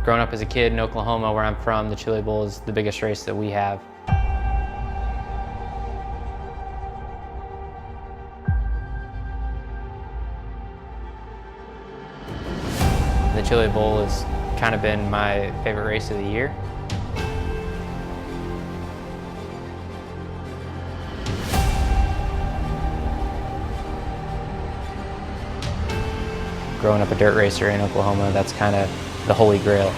Growing up as a kid in Oklahoma, where I'm from, the Chili Bowl is the biggest race that we have. The Chili Bowl has kind of been my favorite race of the year. Growing up a dirt racer in Oklahoma, that's kind of the holy grail.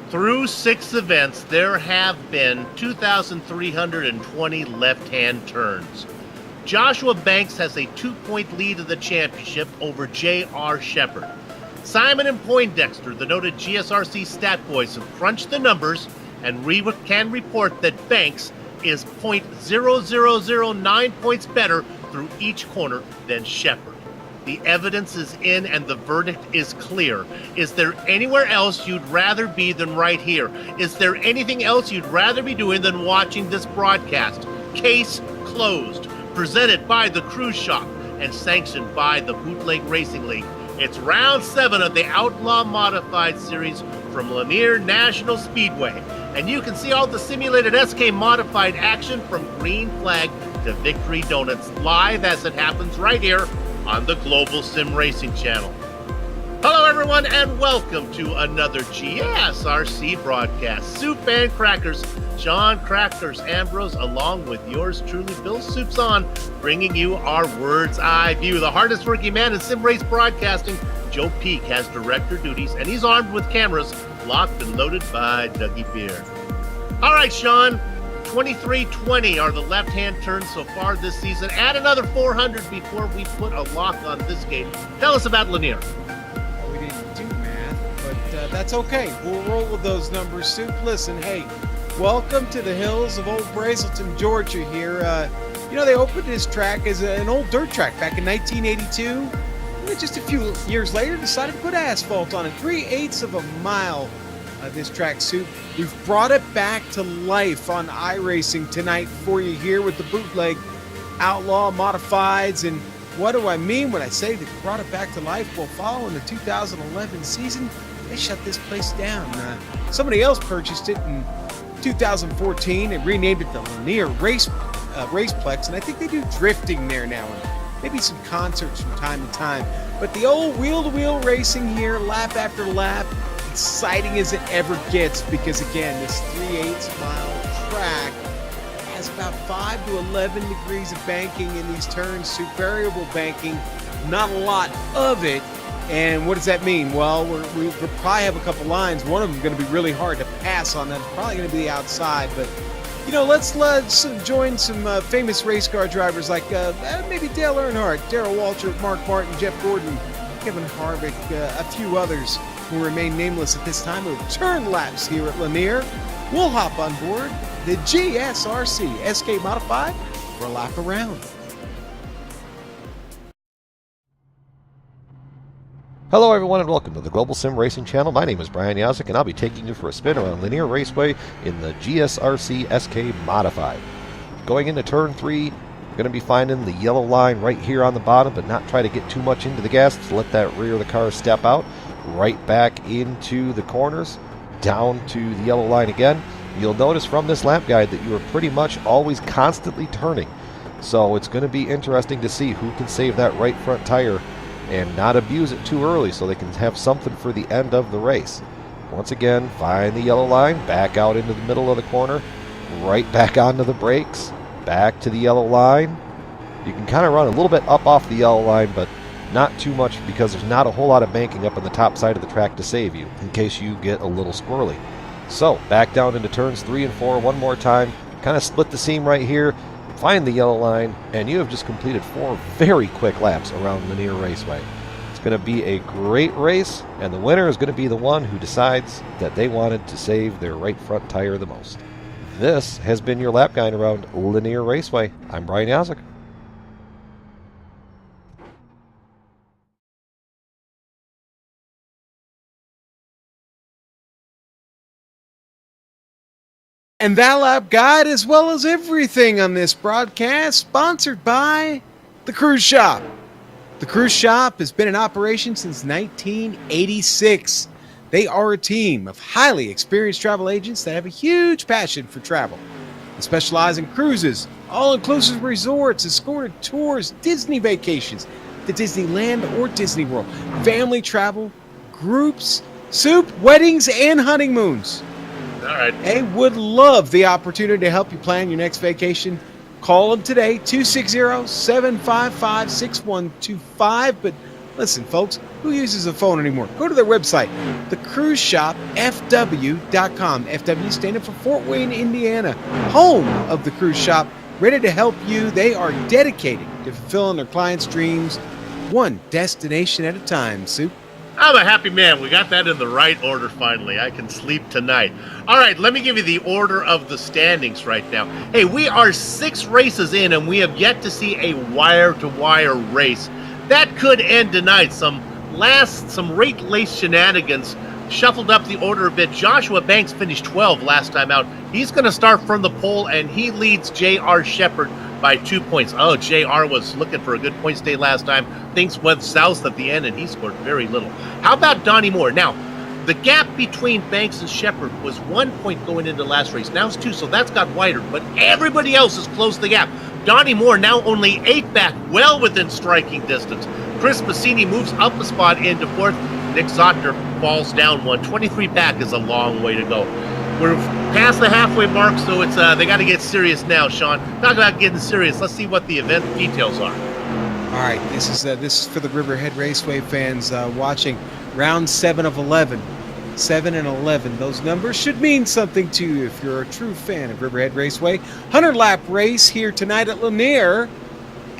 Through 6 events, there have been 2,320 left-hand turns. Joshua Banks has a 2-point lead of the championship over J.R. Shepard. Simon and Poindexter, the noted GSRC stat boys, have crunched the numbers and can report that Banks is 0.0009 points better through each corner than Shepard. The evidence is in and the verdict is clear. Is there anywhere else you'd rather be than right here? Is there anything else you'd rather be doing than watching this broadcast? Case closed. Presented by the Cruise Shop and sanctioned by the Bootleg Racing League. It's round 7 of the Outlaw Modified Series from Lanier National Speedway. And you can see all the simulated SK Modified action from Green Flag to Victory Donuts live as it happens right here on the Global SimRacing Channel. Hello everyone and welcome to another GSRC broadcast. Soup and Crackers, Sean Crackers Ambrose, along with yours truly, Bill Soups On, bringing you our Word's Eye view. The hardest working man in sim race broadcasting, Joe Peak, has director duties and he's armed with cameras locked and loaded by Dougie Beer. All right, Sean, 2320 are the left-hand turns so far this season. Add another 400 before we put a lock on this gate. Tell us about Lanier. We didn't do math, but that's okay. We'll roll with those numbers, Soup. Listen, hey, welcome to the hills of Old Brazelton, Georgia here. They opened this track as an old dirt track back in 1982. And just a few years later, decided to put asphalt on it. 3/8 of a mile. This track, Soup. We've brought it back to life on iRacing tonight for you here with the Bootleg Outlaw Modifieds. And What do I mean when I say they brought it back to life? Well, following the 2011 season, they shut this place down. Somebody else purchased it in 2014 and renamed it the Lanier Raceplex, and I think they do drifting there now and maybe some concerts from time to time. But the old wheel-to-wheel racing here, lap after lap, exciting as it ever gets, because again, this 3/8 mile track has about 5 to 11 degrees of banking in these turns, variable banking, not a lot of it. And what does that mean? Well, we'll probably have a couple lines. One of them is going to be really hard to pass on. That's probably going to be the outside. But, you know, let's join some famous race car drivers like maybe Dale Earnhardt, Darrell Waltrip, Mark Martin, Jeff Gordon, Kevin Harvick, a few others who remain nameless at this time, who have turned laps here at Lanier. We'll hop on board the GSRC SK Modified for a lap around. Hello everyone and welcome to the Global SimRacing Channel. My name is Brian Yazek and I'll be taking you for a spin around Lanier Raceway in the GSRC SK Modified. Going into turn 3, we're going to be finding the yellow line right here on the bottom, but not try to get too much into the gas to let that rear of the car step out. Right back into the corners, down to the yellow line again. You'll notice from this lap guide that you are pretty much always constantly turning. So it's going to be interesting to see who can save that right front tire and not abuse it too early so they can have something for the end of the race. Once again, find the yellow line, back out into the middle of the corner, right back onto the brakes, back to the yellow line. You can kind of run a little bit up off the yellow line, but not too much because there's not a whole lot of banking up on the top side of the track to save you in case you get a little squirrely. So back down into turns 3 and 4 one more time, kind of split the seam right here, find the yellow line, and you have just completed 4 very quick laps around Lanier Raceway. It's going to be a great race, and the winner is going to be the one who decides that they wanted to save their right front tire the most. This has been your lap guide around Lanier Raceway. I'm Brian Yazek. And that lap guide, as well as everything on this broadcast, sponsored by the Cruise Shop. The Cruise Shop has been in operation since 1986. They are a team of highly experienced travel agents that have a huge passion for travel. They specialize in cruises, all-inclusive resorts, escorted tours, Disney vacations to Disneyland or Disney World, family travel, groups, soup, weddings, and honeymoons. All right. They would love the opportunity to help you plan your next vacation. Call them today, 260-755-6125. But listen, folks, who uses a phone anymore? Go to their website, thecruiseshopfw.com. FW standing for Fort Wayne, Indiana, home of the Cruise Shop, ready to help you. They are dedicated to fulfilling their clients' dreams, one destination at a time, Soup. I'm a happy man. We got that in the right order finally. I can sleep tonight. All right, let me give you the order of the standings right now. Hey, we are 6 races in, and we have yet to see a wire-to-wire race. That could end tonight. Some late shenanigans shuffled up the order a bit. Joshua Banks finished 12 last time out. He's going to start from the pole, and he leads J.R. Shepard by 2 points. Oh, JR was looking for a good points day last time. Things went south at the end, and he scored very little. How about Donnie Moore? Now, the gap between Banks and Shepard was 1 point going into last race. Now it's 2, so that's got wider, but everybody else has closed the gap. Donnie Moore now only 8 back, well within striking distance. Chris Massini moves up a spot into 4th. Nick Zotner falls down 1. 23 back is a long way to go. We're past the halfway mark, so it's they got to get serious now, Sean. Talk about getting serious. Let's see what the event details are. All right, this is for the Riverhead Raceway fans watching. Round 7 of 11. 7 and 11. Those numbers should mean something to you if you're a true fan of Riverhead Raceway. 100-lap race here tonight at Lanier.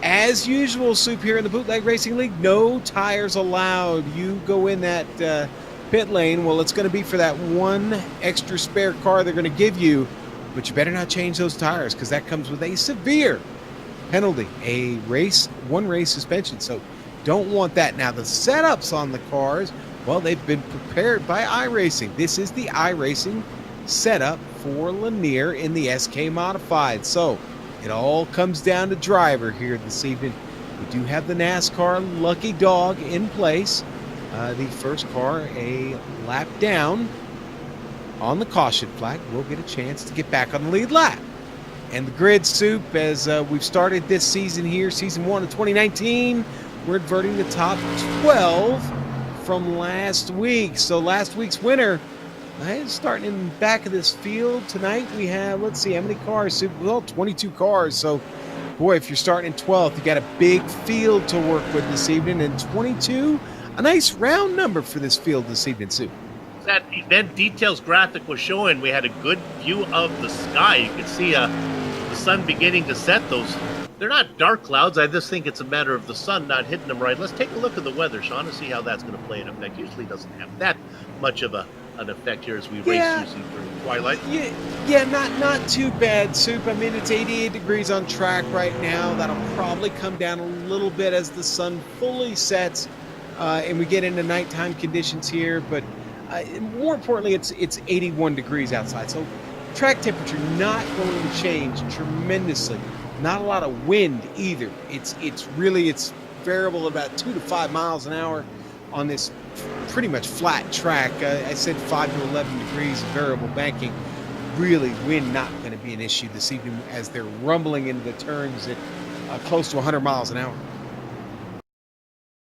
As usual, Soup, here in the Bootleg Racing League, no tires allowed. You go in that pit lane, well, it's going to be for that one extra spare car they're going to give you, but you better not change those tires because that comes with a severe penalty, one race suspension. So don't want that. Now the setups on the cars, well, they've been prepared by iRacing. This is the iRacing setup for Lanier in the SK Modified. So it all comes down to driver here this evening. We do have the NASCAR lucky dog in place. The first car a lap down on the caution flag will get a chance to get back on the lead lap. And the grid soup, as we've started this season here, season 1 of 2019, we're inverting the top 12 from last week. So last week's winner is starting in the back of this field. Tonight we have, let's see, how many cars, soup? Well, 22 cars. So, boy, if you're starting in 12th, you got a big field to work with this evening. And 22, a nice round number for this field this evening, soup. That event details graphic was showing we had a good view of the sky. You could see the sun beginning to set. They're not dark clouds. I just think it's a matter of the sun not hitting them right. Let's take a look at the weather, Sean, to see how that's going to play an effect. Usually doesn't have that much of an effect here as we race usually through twilight. Yeah, not too bad, soup. I mean, it's 88 degrees on track right now. That'll probably come down a little bit as the sun fully sets and we get into nighttime conditions here. But more importantly, it's 81 degrees outside. So track temperature not going to change tremendously. Not a lot of wind either. It's variable at about 2 to 5 miles an hour on this pretty much flat track. I said 5 to 11 degrees variable banking. Really, wind not going to be an issue this evening as they're rumbling into the turns at close to 100 miles an hour.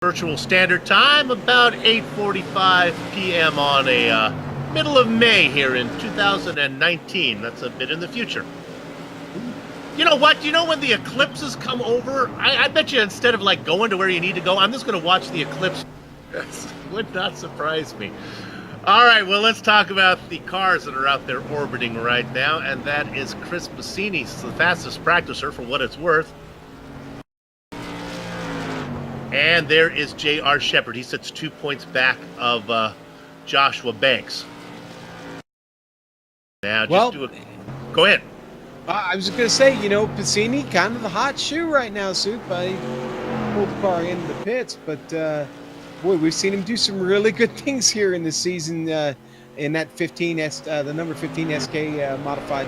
Virtual standard time, about 8:45 p.m. on a middle of May here in 2019. That's a bit in the future. You know what? You know when the eclipses come over? I bet you instead of like going to where you need to go, I'm just going to watch the eclipse. That would not surprise me. All right, well, let's talk about the cars that are out there orbiting right now, and that is Chris Bassini. He's the fastest practicer for what it's worth. And there is J.R. Shepard. He sits 2 points back of Joshua Banks. Now, go ahead. I was going to say, Bassini, kind of the hot shoe right now, Soup. He pulled the car into the pits, but boy, we've seen him do some really good things here in this season in that the number 15 SK modified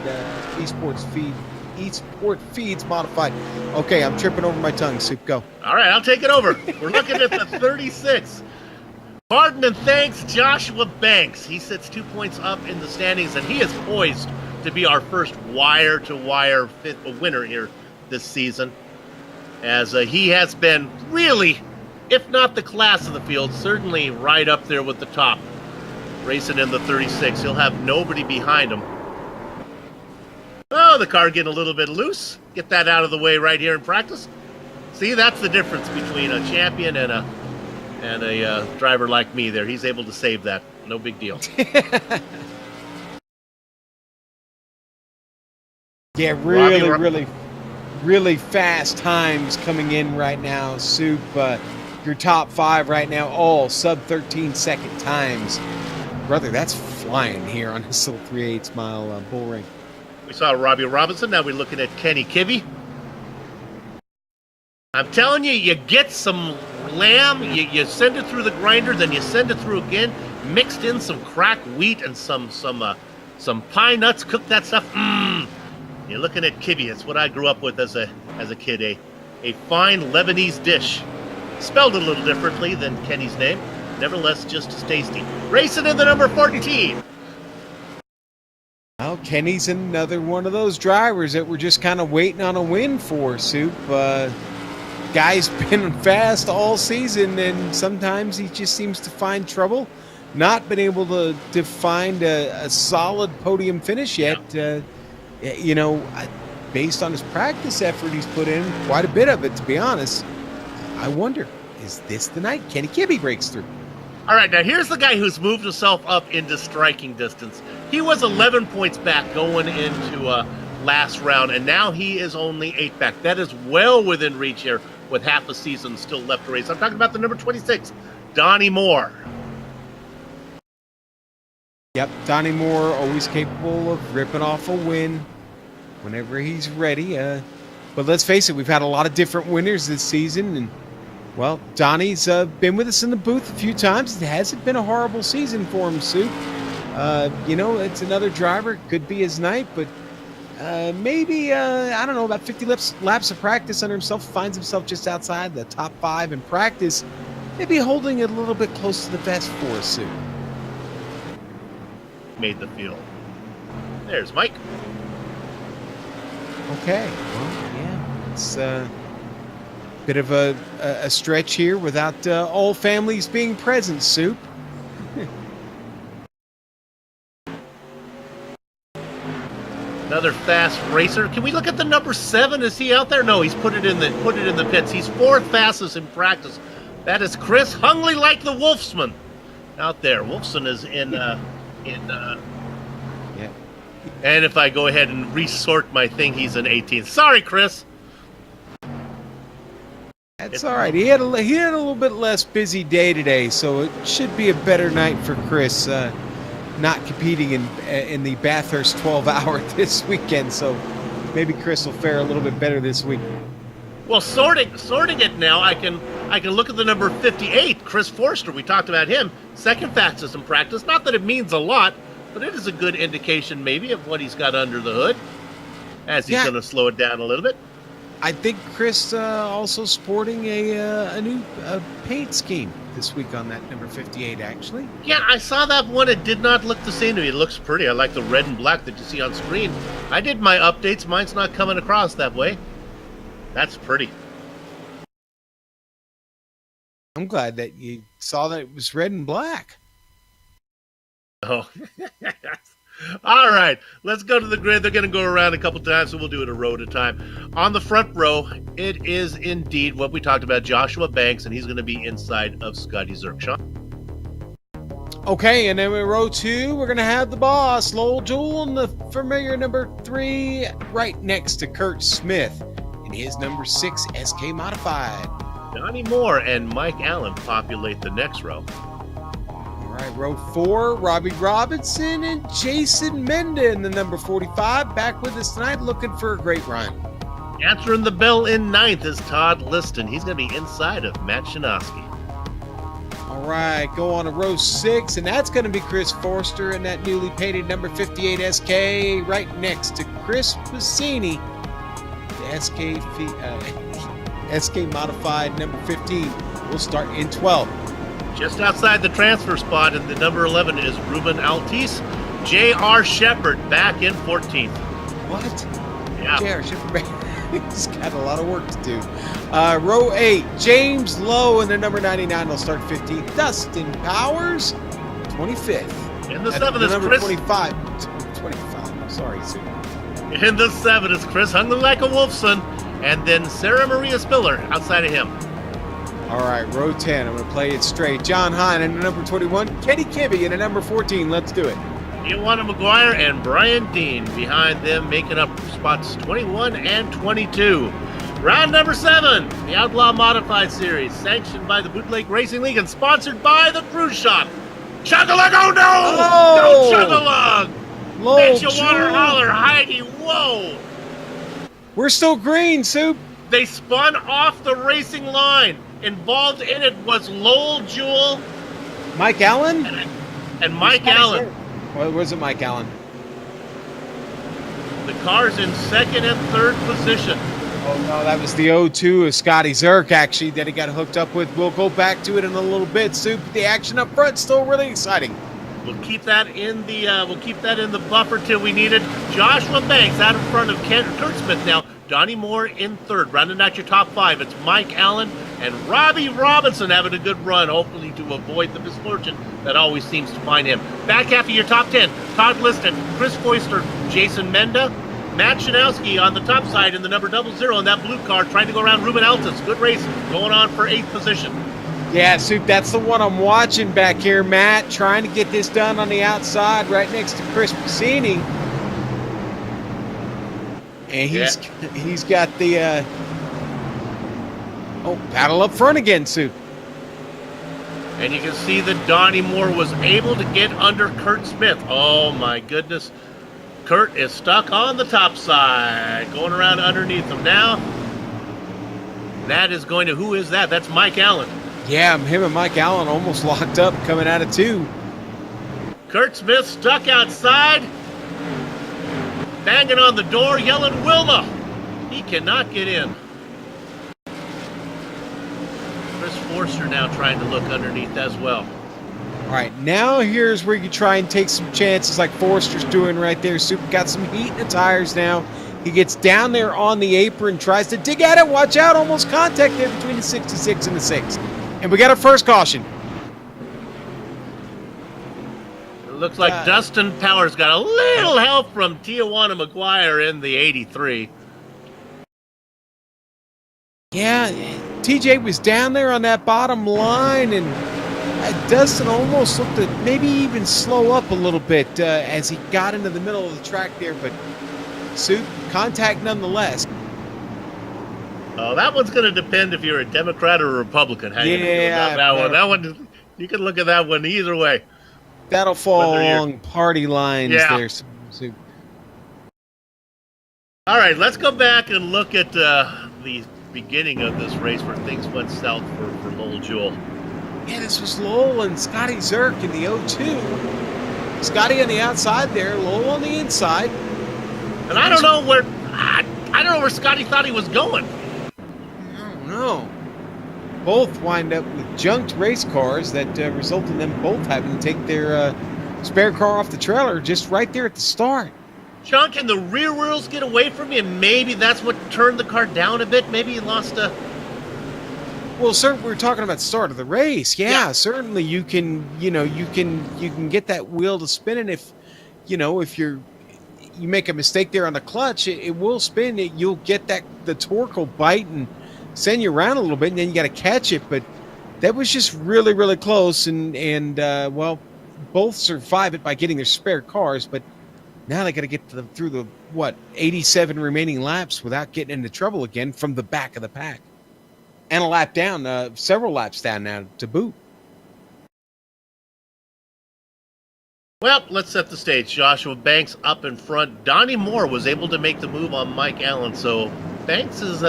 Esport Feeds modified. Okay, I'm tripping over my tongue, Soup. Go. All right, I'll take it over. We're looking at the 36. Pardon and thanks, Joshua Banks. He sits 2 points up in the standings, and he is poised to be our first wire-to-wire winner here this season, as he has been really, if not the class of the field, certainly right up there with the top, racing in the 36. He'll have nobody behind him. Oh, the car getting a little bit loose. Get that out of the way right here in practice. See, that's the difference between a champion and a driver like me there. He's able to save that. No big deal. Yeah, really fast times coming in right now, Soup. Your top 5 right now, all sub 13-second times. Brother, that's flying here on this little 3/8 mile bull ring. We saw Robbie Robinson. Now we're looking at Kenny Kibbe. I'm telling you, you get some lamb, you send it through the grinder, then you send it through again, mixed in some cracked wheat and some pine nuts, cook that stuff. You're looking at kibbe. It's what I grew up with as a kid, a fine Lebanese dish. Spelled a little differently than Kenny's name. Nevertheless, just as tasty. Racing in the number 14. Well, Kenny's another one of those drivers that we're just kind of waiting on a win for, Soup. Guy's been fast all season, and sometimes he just seems to find trouble. Not been able to find a solid podium finish yet. Based on his practice effort he's put in, quite a bit of it, to be honest. I wonder, is this the night Kenny Kibbe breaks through? All right, now here's the guy who's moved himself up into striking distance. He was 11 points back going into last round, and now he is only 8 back. That is well within reach here with half a season still left to race. I'm talking about the number 26, Donnie Moore. Yep, Donnie Moore, always capable of ripping off a win whenever he's ready. But let's face it, we've had a lot of different winners this season, and well, Donnie's been with us in the booth a few times. It hasn't been a horrible season for him, Soup. It's another driver. Could be his night, but maybe, I don't know, about 50 laps of practice under himself, finds himself just outside the top 5 in practice, maybe holding it a little bit close to the best for us soon. Made the field. There's Mike. Okay, well, yeah, it's a bit of a stretch here without all families being present, Soup. Another fast racer. Can we look at the number 7? Is he out there? No, he's put it in the pits. He's 4th fastest in practice. That is Chris Hungley like the Wolfsman out there. Wolfson is in yeah. And if I go ahead and resort my thing, he's in 18th. Sorry, Chris. That's all right. He had a little bit less busy day today, so it should be a better night for Chris. Not competing in the Bathurst 12-hour this weekend, so maybe Chris will fare a little bit better this week. Well, sorting it now, I can look at the number 58, Chris Forster. We talked about him, 2nd fastest in practice. Not that it means a lot, but it is a good indication maybe of what he's got under the hood, as he's going to slow it down a little bit. I think Chris also sporting a new paint scheme this week on that number 58, actually. Yeah, I saw that one. It did not look the same to me. It looks pretty. I like the red and black that you see on screen. I did my updates. Mine's not coming across that way. That's pretty. I'm glad that you saw that it was red and black. Oh. All right, let's go to the grid. They're going to go around a couple times, so we'll do it a row at a time. On the front row, it is indeed what we talked about, Joshua Banks, and he's going to be inside of Scotty Zerkshon. Okay, and then in row 2, we're going to have the boss, Lowell Jewell, and the familiar number 3 right next to Kurt Smith in his number 6 SK Modified. Donnie Moore and Mike Allen populate the next row. All right, row 4, Robbie Robinson and Jason Menda in the number 45. Back with us tonight, looking for a great run. Answering the bell in 9th is Todd Liston. He's going to be inside of Matt Shinosky. All right, go on to row 6, and that's going to be Chris Forster in that newly painted number 58 SK right next to Chris Bassini, the SK Modified number 15. We'll start in 12. Just outside the transfer spot in the number 11 is Ruben Altis. J.R. Shepard back in 14th. What? Yeah. J.R. Shepard, he's got a lot of work to do. Row 8, James Lowe in the number 99 will start 15th. Dustin Powers, 25th. In the 7th is number Chris. 25. Sorry, Sue. In the 7th is Chris Hungley like a Wolfson. And then Sarah Maria Spiller outside of him. All right, row 10. I'm going to play it straight. John Hine in the number 21. Kenny Kibbe in the number 14. Let's do it. Ioana McGuire and Brian Dean behind them, making up spots 21 and 22. Round number 7, the Outlaw Modified Series, sanctioned by the Bootleg Racing League and sponsored by the Cruise Shop. Chug-a-lug, oh no! Oh! No chug-a-lug! Bet you water holler, Heidi, whoa! We're still green, Soup. They spun off the racing line. Involved in it was Lowell Jewell. Mike Allen? And Mike Allen. Or was it Mike Allen? The car's in 2nd and 3rd position. Oh, no, that was the 0-2 of Scotty Zerk, actually, that he got hooked up with. We'll go back to it in a little bit, Soup. The action up front still really exciting. We'll keep that in the buffer till we need it. Joshua Banks out in front of Kurt Smith now. Donnie Moore in 3rd, rounding out your top 5. It's Mike Allen and Robbie Robinson having a good run, hopefully to avoid the misfortune that always seems to find him. Back half of your top 10, Todd Liston, Chris Foister, Jason Menda, Matt Shanowski on the top side in the number 00 in that blue car, trying to go around Ruben Altis. Good race, going on for 8th position. Yeah, Soup, that's the one I'm watching back here, Matt, trying to get this done on the outside right next to Chris Bassini. And he's got the battle up front again, Soup. And you can see that Donnie Moore was able to get under Kurt Smith. Oh my goodness. Kurt is stuck on the top side. Going around underneath him now. That is going to, who is that? That's Mike Allen. Yeah, him and Mike Allen almost locked up coming out of 2. Kurt Smith stuck outside. banging on the door, yelling, Wilma! He cannot get in. Chris Forster now trying to look underneath as well. All right, now here's where you try and take some chances like Forster's doing right there. Super got some heat in the tires now. He gets down there on the apron, tries to dig at it. Watch out, almost contact there between the 66 and the 6. And we got our first caution. It looks like Dustin Powers got a little help from Tijuana McGuire in the 83. Yeah, TJ was down there on that bottom line, and Dustin almost looked to maybe even slow up a little bit as he got into the middle of the track there, but Soup, contact nonetheless. Oh, that one's going to depend if you're a Democrat or a Republican. How you gonna feel about that one? That one, you can look at that one either way. That'll fall along party lines there, Soup. All right, let's go back and look at the beginning of this race where things went south for Lowell Jewell. Yeah, this was Lowell and Scotty Zerk in the 02. Scotty on the outside there, Lowell on the inside. And I don't know where Scotty thought he was going. I don't know. Both wind up with junked race cars that result in them both having to take their spare car off the trailer just right there at the start. Junk, and the rear wheels get away from you, and maybe that's what turned the car down a bit. Maybe he lost a... Well, sir, we were talking about the start of the race. Yeah, certainly you can get that wheel to spin, and if you make a mistake there on the clutch, it will spin. You'll get the torque will bite and send you around a little bit, and then you got to catch it. But that was just really, really close, and well, both survive it by getting their spare cars, but now they got to get through the 87 remaining laps without getting into trouble again from the back of the pack. And a lap down, several laps down now to boot. Well, let's set the stage. Joshua Banks up in front. Donnie Moore was able to make the move on Mike Allen, so Banks is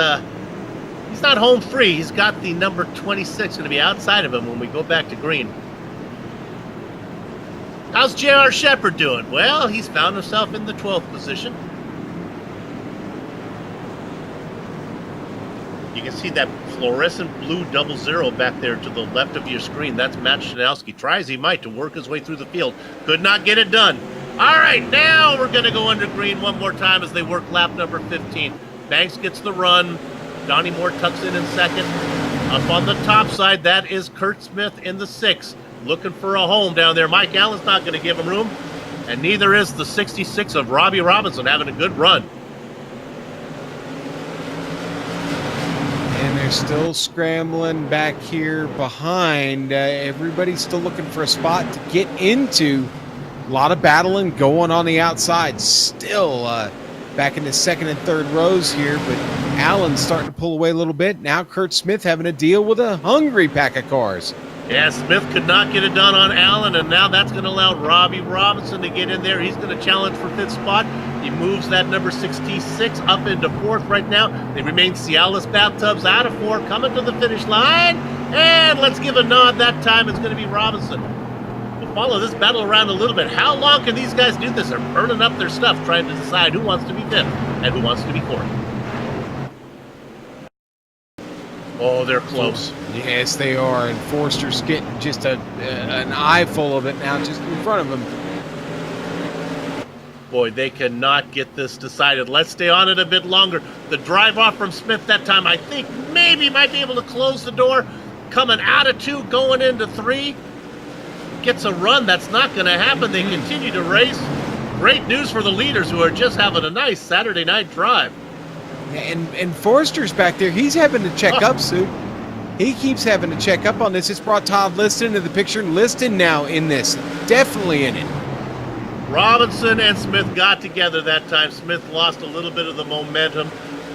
he's not home free. He's got the number 26 going to be outside of him when we go back to green. How's J.R. Shepard doing? Well, he's found himself in the 12th position. You can see that fluorescent blue 00 back there to the left of your screen. That's Matt Shanowski. Try as he might to work his way through the field. Could not get it done. All right, now we're going to go under green one more time as they work lap number 15. Banks gets the run. Donnie Moore tucks in second. Up on the top side, that is Kurt Smith in the 6th. Looking for a home down there. Mike Allen's not going to give him room. And neither is the 66 of Robbie Robinson, having a good run. And they're still scrambling back here behind. Everybody's still looking for a spot to get into. A lot of battling going on the outside. Still back in the second and third rows here, but Allen's starting to pull away a little bit. Now Kurt Smith having to deal with a hungry pack of cars. Yeah, Smith could not get it done on Allen, and now that's going to allow Robbie Robinson to get in there. He's going to challenge for 5th spot. He moves that number 66 up into 4th right now. They remain Cialis Bathtubs out of 4, coming to the finish line. And let's give a nod that time. It's going to be Robinson. We'll follow this battle around a little bit. How long can these guys do this? They're burning up their stuff, trying to decide who wants to be 5th and who wants to be 4th. Oh, they're close. Yes, they are. And Forster's getting just an eyeful of it now just in front of him. Boy, they cannot get this decided. Let's stay on it a bit longer. The drive off from Smith that time, I think maybe might be able to close the door. Coming out of 2, going into 3. Gets a run. That's not going to happen. They continue to race. Great news for the leaders who are just having a nice Saturday night drive. And Forster's back there. He's having to check up, Sue. He keeps having to check up on this. It's brought Todd Liston into the picture. Liston now in this. Definitely in it. Robinson and Smith got together that time. Smith lost a little bit of the momentum.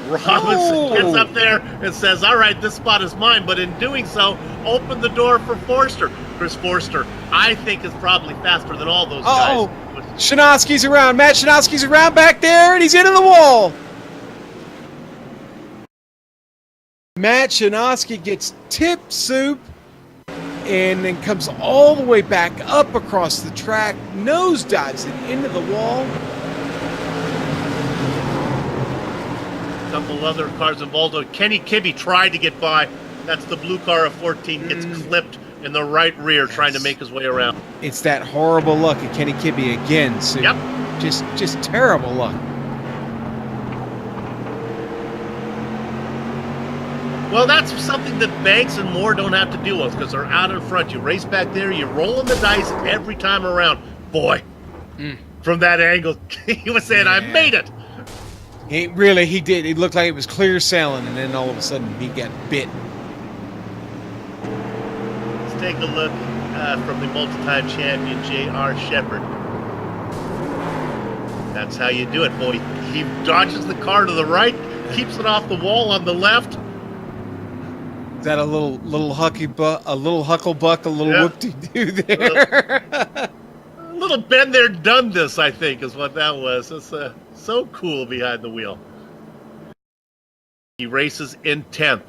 Robinson gets up there and says, all right, this spot is mine. But in doing so, open the door for Forster. Chris Forster, I think, is probably faster than all those guys. Shanowski's around. Matt Shanowski's around back there, and he's into the wall. Matt Shanowski gets tip soup and then comes all the way back up across the track, nosedives it into the wall. A couple other cars involved. Kenny Kibbe tried to get by. That's the blue car of 14. Gets clipped in the right rear trying to make his way around. It's that horrible luck at Kenny Kibbe again, Sue. Yep. Just terrible luck. Well, that's something that Banks and Moore don't have to deal with because they're out in front. You race back there, you're rolling the dice every time around. Boy, from that angle, he was saying, I made it. He did. It looked like it was clear sailing, and then all of a sudden he got bit. Let's take a look from the multi-time champion, J.R. Shepard. That's how you do it, boy. He dodges the car to the right, keeps it off the wall on the left. Is that a little hucklebuck, a little whoop-de-doo there? A little been there, done this, I think, is what that was. It's so cool behind the wheel. He races in 10th.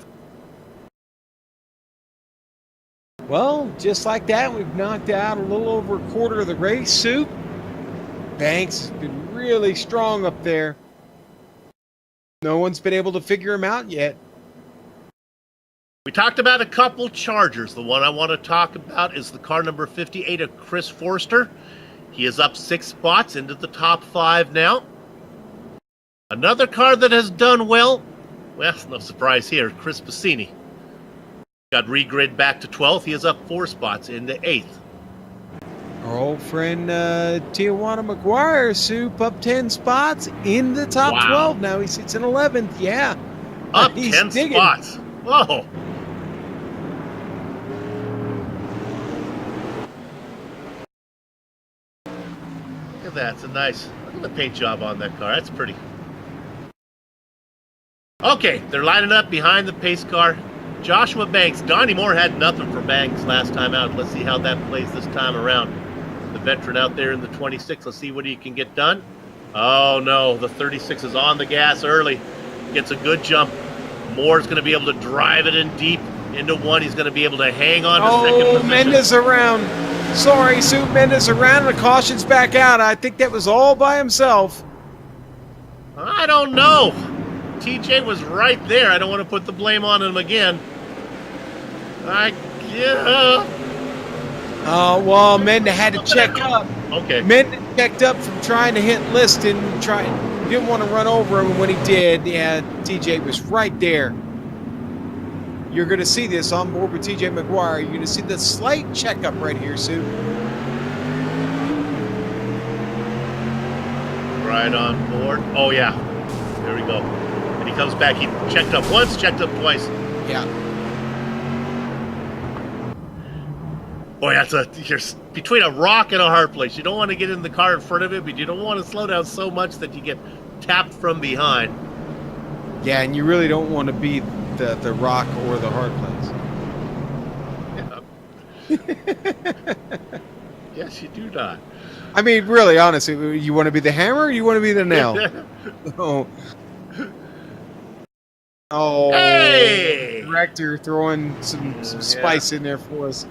Well, just like that, we've knocked out a little over a quarter of the race, Sue. Banks has been really strong up there. No one's been able to figure him out yet. We talked about a couple Chargers. The one I want to talk about is the car number 58 of Chris Forster. He is up 6 spots into the top 5 now. Another car that has done well, no surprise here, Chris Bassini. Got regrid back to 12th. He is up 4 spots into 8th. Our old friend Tijuana McGuire, Soup, up 10 spots in the top 12. Now he sits in 11th. Yeah. Up He's 10 digging. spots. Whoa. Look at that. It's a nice, look at the paint job on that car. That's pretty. Okay, they're lining up behind the pace car. Joshua Banks. Donnie Moore had nothing for Banks last time out. Let's see how that plays this time around. The veteran out there in the 26. Let's see what he can get done. Oh, no. The 36 is on the gas early. Gets a good jump. Moore's going to be able to drive it in deep into 1. He's going to be able to hang on to second position. Mendes around. Sorry, Soup. Mendes around and the caution's back out. I think that was all by himself. I don't know. TJ was right there. I don't want to put the blame on him again. Oh, well, Mendes had to check up. Okay. Mendes checked up from trying to hit Liston. Didn't want to run over him, and when he did, yeah, TJ was right there. You're going to see this on board with TJ McGuire. You're going to see the slight checkup right here, Sue. Right on board. Oh, yeah. There we go. And he comes back. He checked up once, checked up twice. Yeah. Boy, you're between a rock and a hard place. You don't want to get in the car in front of it, but you don't want to slow down so much that you get tapped from behind. Yeah, and you really don't want to be the rock or the hard place. Yeah. Yes, you do not. I mean, really, honestly, you want to be the hammer or you want to be the nail? Oh, hey! Director throwing some spice in there for us.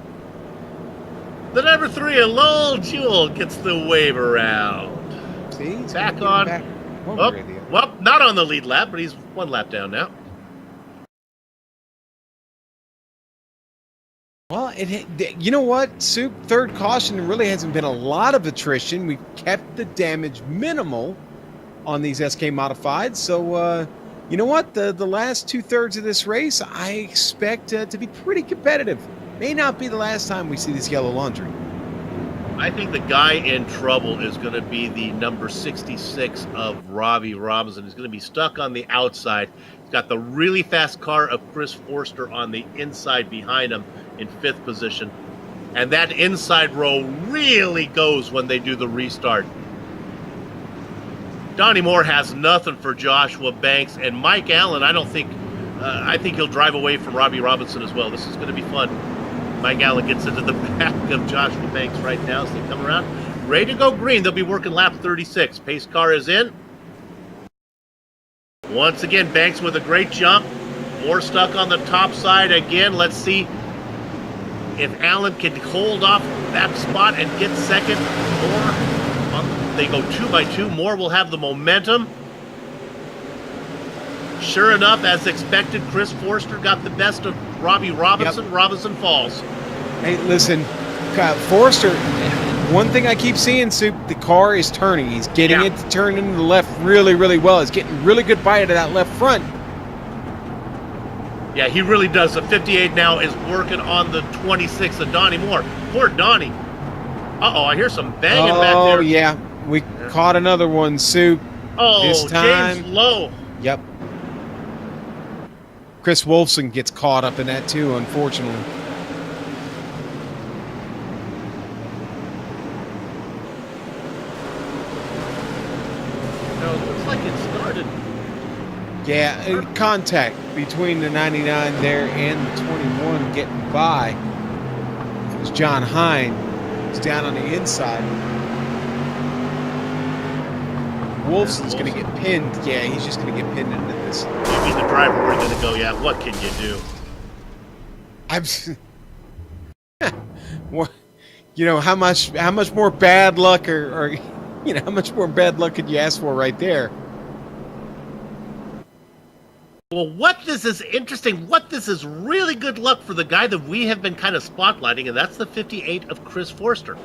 The number 3, Lowell Jewell, gets the wave around. See? He's back on. Well, not on the lead lap, but he's 1 lap down now. Well, you know what, Soup? Third caution really hasn't been a lot of attrition. We've kept the damage minimal on these SK Modified. So, you know what? The last 2/3 of this race, I expect to be pretty competitive. May not be the last time we see this yellow laundry. I think the guy in trouble is going to be the number 66 of Robbie Robinson. He's going to be stuck on the outside. He's got the really fast car of Chris Forster on the inside behind him in 5th position. And that inside row really goes when they do the restart. Donnie Moore has nothing for Joshua Banks. And Mike Allen, I think he'll drive away from Robbie Robinson as well. This is going to be fun. Mike Allen gets into the back of Joshua Banks right now as they come around. Ready to go green. They'll be working lap 36. Pace car is in. Once again, Banks with a great jump. Moore stuck on the top side again. Let's see if Allen can hold off that spot and get second. Moore, they go 2 by 2. Moore will have the momentum. Sure enough, as expected, Chris Forster got the best of Robbie Robinson. Yep. Robinson falls. Hey, listen, Forster, one thing I keep seeing, Soup, the car is turning. He's getting it to turn into the left really, really well. He's getting really good bite of that left front. Yeah, he really does. The 58 now is working on the 26 of Donnie Moore. Poor Donnie. Uh-oh, I hear some banging back there. Oh, yeah. We caught another one, Soup. Oh, this time. James Lowe. Yep. Chris Wolfson gets caught up in that, too, unfortunately. No, it looks like it started. Yeah, contact between the 99 there and the 21 getting by. It was John Hine. He's down on the inside. Wolfson's going to get pinned. Yeah, he's just going to get pinned into this. You mean the driver we're going to go, yeah, what can you do? What, you know, how much more bad luck or you know, how much more bad luck could you ask for right there? Well, what this is interesting, what this is really good luck for the guy that we have been kind of spotlighting, and that's the 58 of Chris Forster.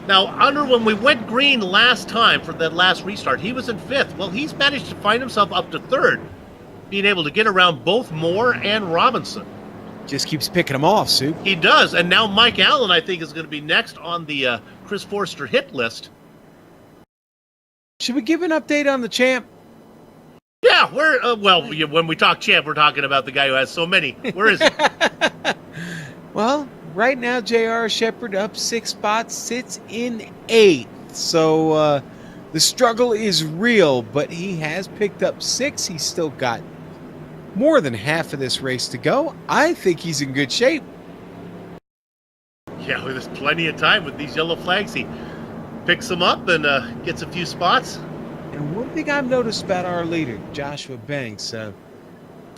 Now, when we went green last time for that last restart, he was in 5th. Well, he's managed to find himself up to 3rd, being able to get around both Moore and Robinson. Just keeps picking them off, Soup. He does, and now Mike Allen, I think, is going to be next on the Chris Forster hit list. Should we give an update on the champ? Yeah, when we talk champ, we're talking about the guy who has so many. Where is he? Well, right now, J.R. Shepard up 6 spots, sits in 8th. So the struggle is real, but he has picked up 6. He's still got more than half of this race to go. I think he's in good shape. Yeah, there's plenty of time with these yellow flags. He picks them up and gets a few spots. And one thing I've noticed about our leader, Joshua Banks, the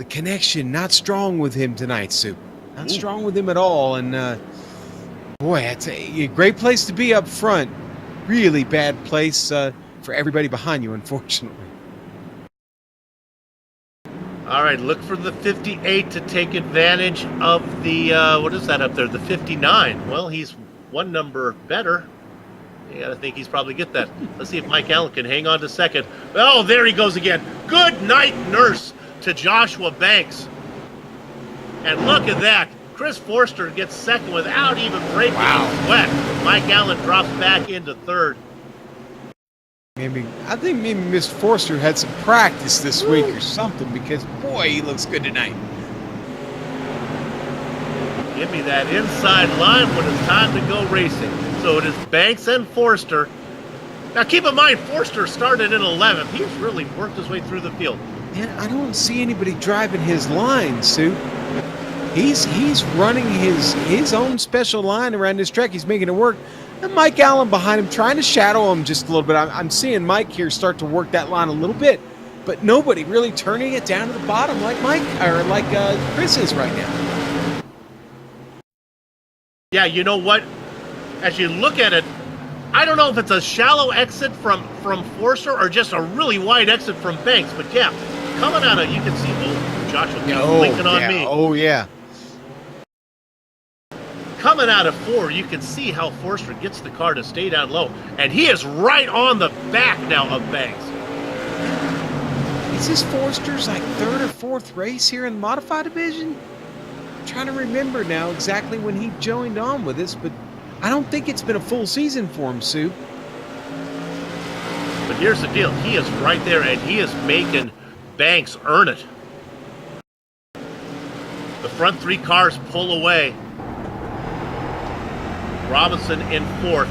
connection not strong with him tonight, Soup. Not strong with him at all. And, boy, it's a great place to be up front. Really bad place for everybody behind you, unfortunately. All right, look for the 58 to take advantage of the, what is that up there, the 59. Well, he's one number better. You gotta think he's probably get that. Let's see if Mike Allen can hang on to 2nd. Oh, there he goes again. Good night, nurse, to Joshua Banks. And look at that. Chris Forster gets 2nd without even breaking a sweat. Mike Allen drops back into 3rd. I think maybe Mr. Forster had some practice this week or something, because, boy, he looks good tonight. Give me that inside line when it's time to go racing. So it is Banks and Forster. Now keep in mind, Forster started in 11th. He's really worked his way through the field. Man, I don't see anybody driving his line, Sue. He's running his own special line around this track. He's making it work. And Mike Allen behind him, trying to shadow him just a little bit. I'm seeing Mike here start to work that line a little bit, but nobody really turning it down to the bottom like Mike or like Chris is right now. Yeah, you know what? As you look at it, I don't know if it's a shallow exit from Forster or just a really wide exit from Banks. But yeah, coming out of, you can see, Joshua keeps blinking on me. Oh, yeah. Coming out of 4, you can see how Forster gets the car to stay down low. And he is right on the back now of Banks. Is this Forster's like 3rd or 4th race here in the modified division? I'm trying to remember now exactly when he joined on with us, but I don't think it's been a full season for him, Sue. But here's the deal. He is right there, and he is making Banks earn it. The front 3 cars pull away. Robinson in 4th.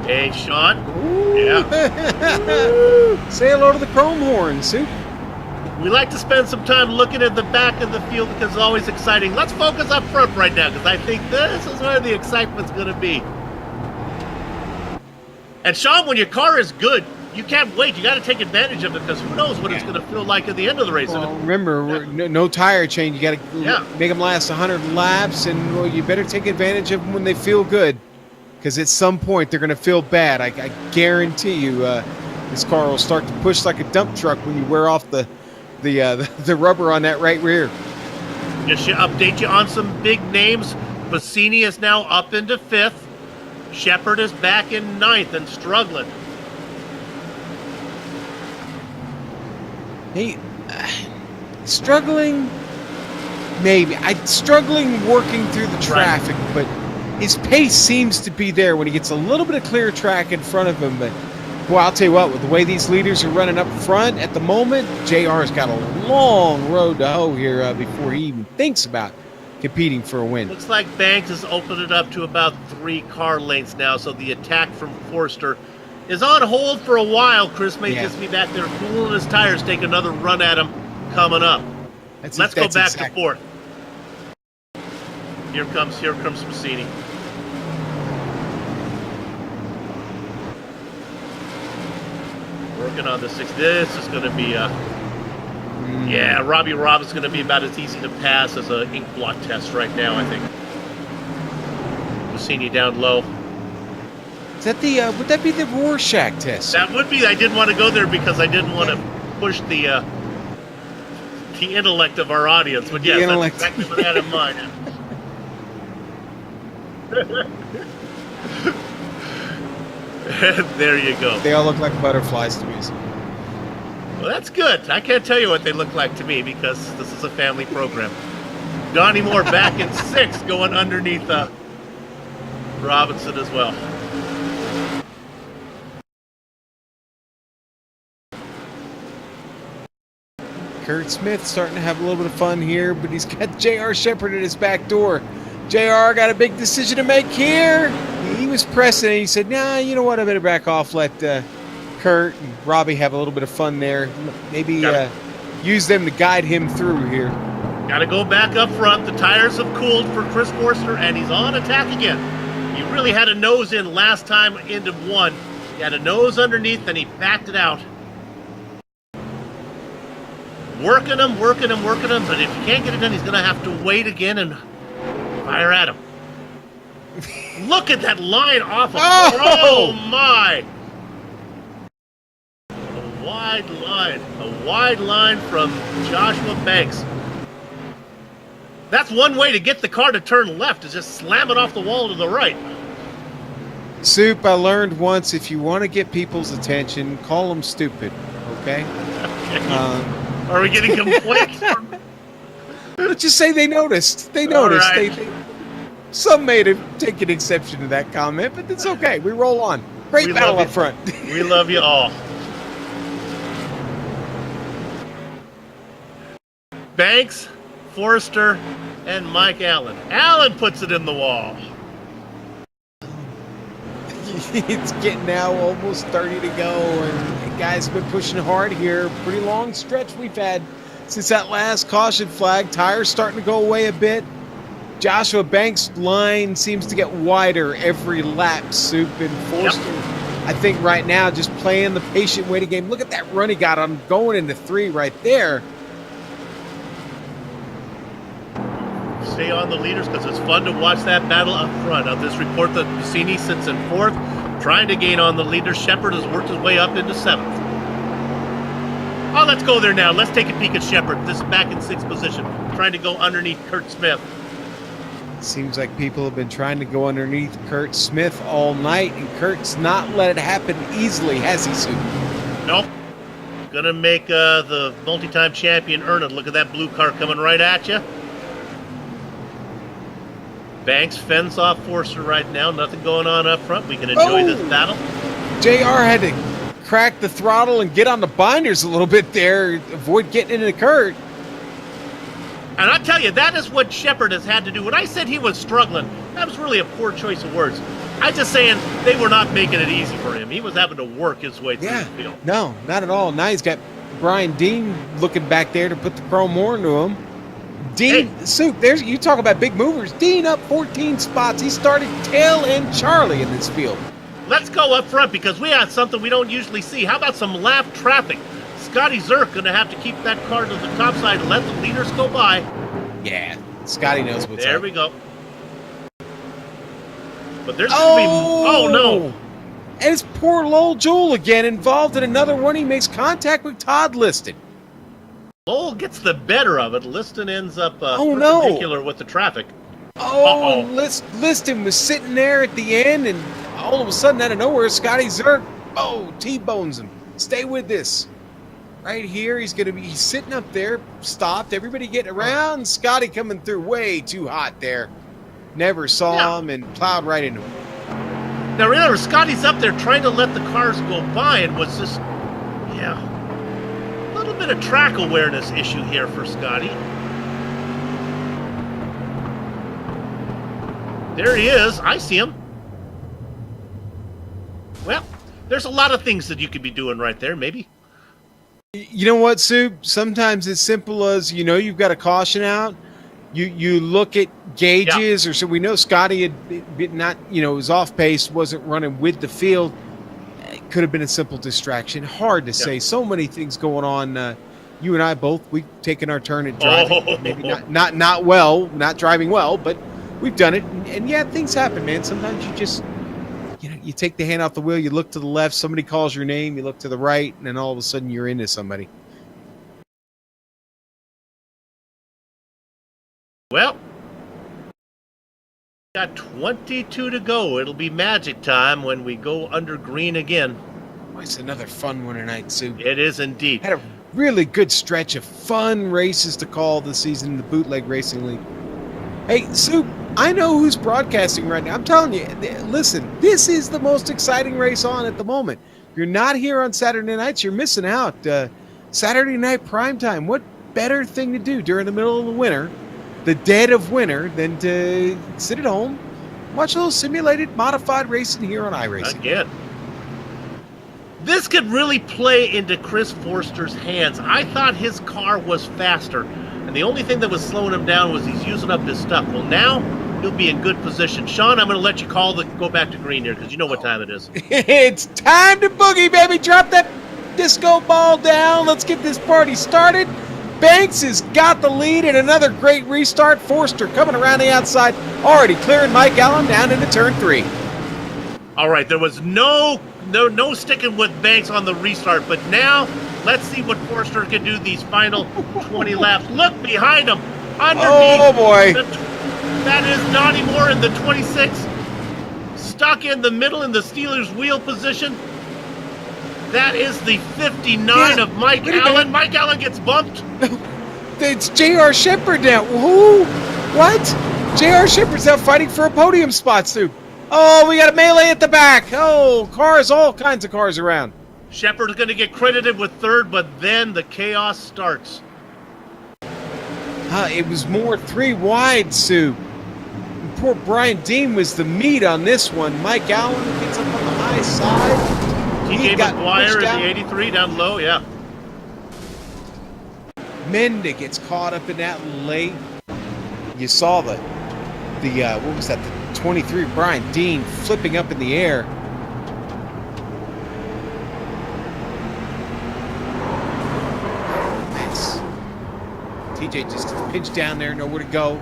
Hey, Sean. Ooh. Yeah. Say hello to the chrome horn, Sue. We like to spend some time looking at the back of the field because it's always exciting. Let's focus up front right now because I think this is where the excitement's going to be. And Sean, when your car is good, you can't wait. You got to take advantage of it because who knows what it's going to feel like at the end of the race. Well, remember, no tire change. You got to make them last 100 laps, and you better take advantage of them when they feel good because at some point they're going to feel bad. I guarantee you. This car will start to push like a dump truck when you wear off the rubber on that right rear. Just to update you on some big names. Bassini is now up into 5th. Shepard is back in 9th and struggling. He struggling, maybe. Struggling working through the traffic, but his pace seems to be there when he gets a little bit of clear track in front of him. But boy, I'll tell you what, with the way these leaders are running up front at the moment, JR's got a long road to hoe here before he even thinks about competing for a win. Looks like Banks has opened it up to about 3 car lengths now, so the attack from Forster is on hold for a while. Chris may just be back there cooling his tires, take another run at him coming up. Let's go back to 4th. Here comes Bassini. Working on the 6th. This is going to be yeah, Robbie Robb is going to be about as easy to pass as an ink blot test right now, I think. Bassini down low. Is that the would that be the Rorschach test? That would be. I didn't want to go there because I didn't want to push the intellect of our audience. But yes, that's exactly what I had in mind. There you go. They all look like butterflies to me. Well, that's good. I can't tell you what they look like to me because this is a family program. Donnie Moore back in 6th, going underneath Robinson as well. Kurt Smith starting to have a little bit of fun here, but he's got J.R. Shepard at his back door. J.R. got a big decision to make here. He was pressing, and he said, nah, you know what, I better back off, let Kurt and Robbie have a little bit of fun there. Maybe use them to guide him through here. Got to go back up front. The tires have cooled for Chris Forster, and he's on attack again. He really had a nose in last time into 1. He had a nose underneath, and he backed it out. Working him, but if he can't get it done, he's going to have to wait again and fire at him. Look at that line off of oh my! A wide line from Joshua Banks. That's one way to get the car to turn left, is just slam it off the wall to the right. Soup, I learned once, if you want to get people's attention, call them stupid, okay? Are we getting complaints? Let's just say they noticed. They noticed. Right. Some may have taken exception to that comment, but it's okay. We roll on. Great battle up front. We love you all. Banks, Forster, and Mike Allen. Allen puts it in the wall. It's getting now almost 30 to go, and the guys have been pushing hard here. Pretty long stretch we've had since that last caution flag. Tires starting to go away a bit. Joshua Banks' line seems to get wider every lap, Soup, and Forster, I think right now, just playing the patient waiting game. Look at that run he got on going into 3 right there. Stay on the leaders because it's fun to watch that battle up front. Of this report that Bassini sits in 4th, trying to gain on the leader. Shepard has worked his way up into 7th. Oh, let's go there now. Let's take a peek at Shepard. This is back in 6th position, trying to go underneath Kurt Smith. Seems like people have been trying to go underneath Kurt Smith all night, and Kurt's not let it happen easily, has he, Soup? Nope. Gonna make the multi-time champion earn it. Look at that blue car coming right at you. Banks fends off Forster right now. Nothing going on up front. We can enjoy this battle. JR had to crack the throttle and get on the binders a little bit there, avoid getting into Kurt. And I tell you, that is what Shepard has had to do. When I said he was struggling, that was really a poor choice of words. I'm just saying they were not making it easy for him. He was having to work his way through the field. No, not at all. Now he's got Brian Dean looking back there to put the chrome horn to him. Dean, Soup, there's, you talk about big movers. Dean up 14 spots. He started tail end Charlie in this field. Let's go up front because we have something we don't usually see. How about some lap traffic? Scotty Zerk going to have to keep that car to the top side and let the leaders go by. Yeah, Scotty knows what's up. There we go. But there's going to be... Oh, no. And it's poor Lowell Joel again, involved in another one. He makes contact with Todd Liston. Lowell gets the better of it. Liston ends up no. with the traffic. Oh, Liston was sitting there at the end, and all of a sudden, out of nowhere, Scotty Zerk, T-bones him. Stay with this. Right here, he's sitting up there, stopped, everybody getting around. Scotty coming through way too hot there. Never saw him and plowed right into him. Now remember, Scotty's up there trying to let the cars go by and was just, a little bit of track awareness issue here for Scotty. There he is. I see him. Well, there's a lot of things that you could be doing right there, maybe. You know what, Sue? Sometimes it's simple as, you've got a caution out. You look at gauges, or so we know Scotty had not, was off pace, wasn't running with the field. It could have been a simple distraction. Hard to say. So many things going on. You and I both, we've taken our turn at driving. Maybe not well, not driving well, but we've done it. And things happen, man. Sometimes you just, you take the hand off the wheel, you look to the left, somebody calls your name, you look to the right, and then all of a sudden you're into somebody. Well, got 22 to go. It'll be magic time when we go under green again. Oh, it's another fun one tonight, Sue. It is indeed. Had a really good stretch of fun races to call this season in the Bootleg Racing League. Hey, Sue, I know who's broadcasting right now. I'm telling you, listen, this is the most exciting race on at the moment. If you're not here on Saturday nights, you're missing out. Saturday night primetime, what better thing to do during the middle of the winter, the dead of winter, than to sit at home, watch a little simulated, modified racing here on iRacing. Again. This could really play into Chris Forster's hands. I thought his car was faster, and the only thing that was slowing him down was he's using up his stuff. Well, now he'll be in good position. Sean, I'm going to let you go back to green here, because you know what time it is. It's time to boogie, baby. Drop that disco ball down. Let's get this party started. Banks has got the lead in another great restart. Forster coming around the outside, already clearing Mike Allen down into turn 3. All right, there was no sticking with Banks on the restart, but now let's see what Forster can do these final 20 laps. Look behind him, underneath. Oh boy! That is Donnie Moore in the 26, stuck in the middle in the Steelers' wheel position. That is the 59 of Mike Allen. Mike Allen gets bumped. It's J.R. Shepard now. Who? What? J.R. Shepard's out fighting for a podium spot, Stu. Oh, we got a melee at the back. Oh, cars, all kinds of cars around. Shepard's going to get credited with third, but then the chaos starts. It was more 3 wide, Sue. Poor Brian Dean was the meat on this one. Mike Allen gets up on the high side. TJ McGuire in the 83 down low, yeah. Menda gets caught up in that late. You saw the what was that? The 23 Brian Dean flipping up in the air. Nice. TJ just pinched down there, nowhere to go.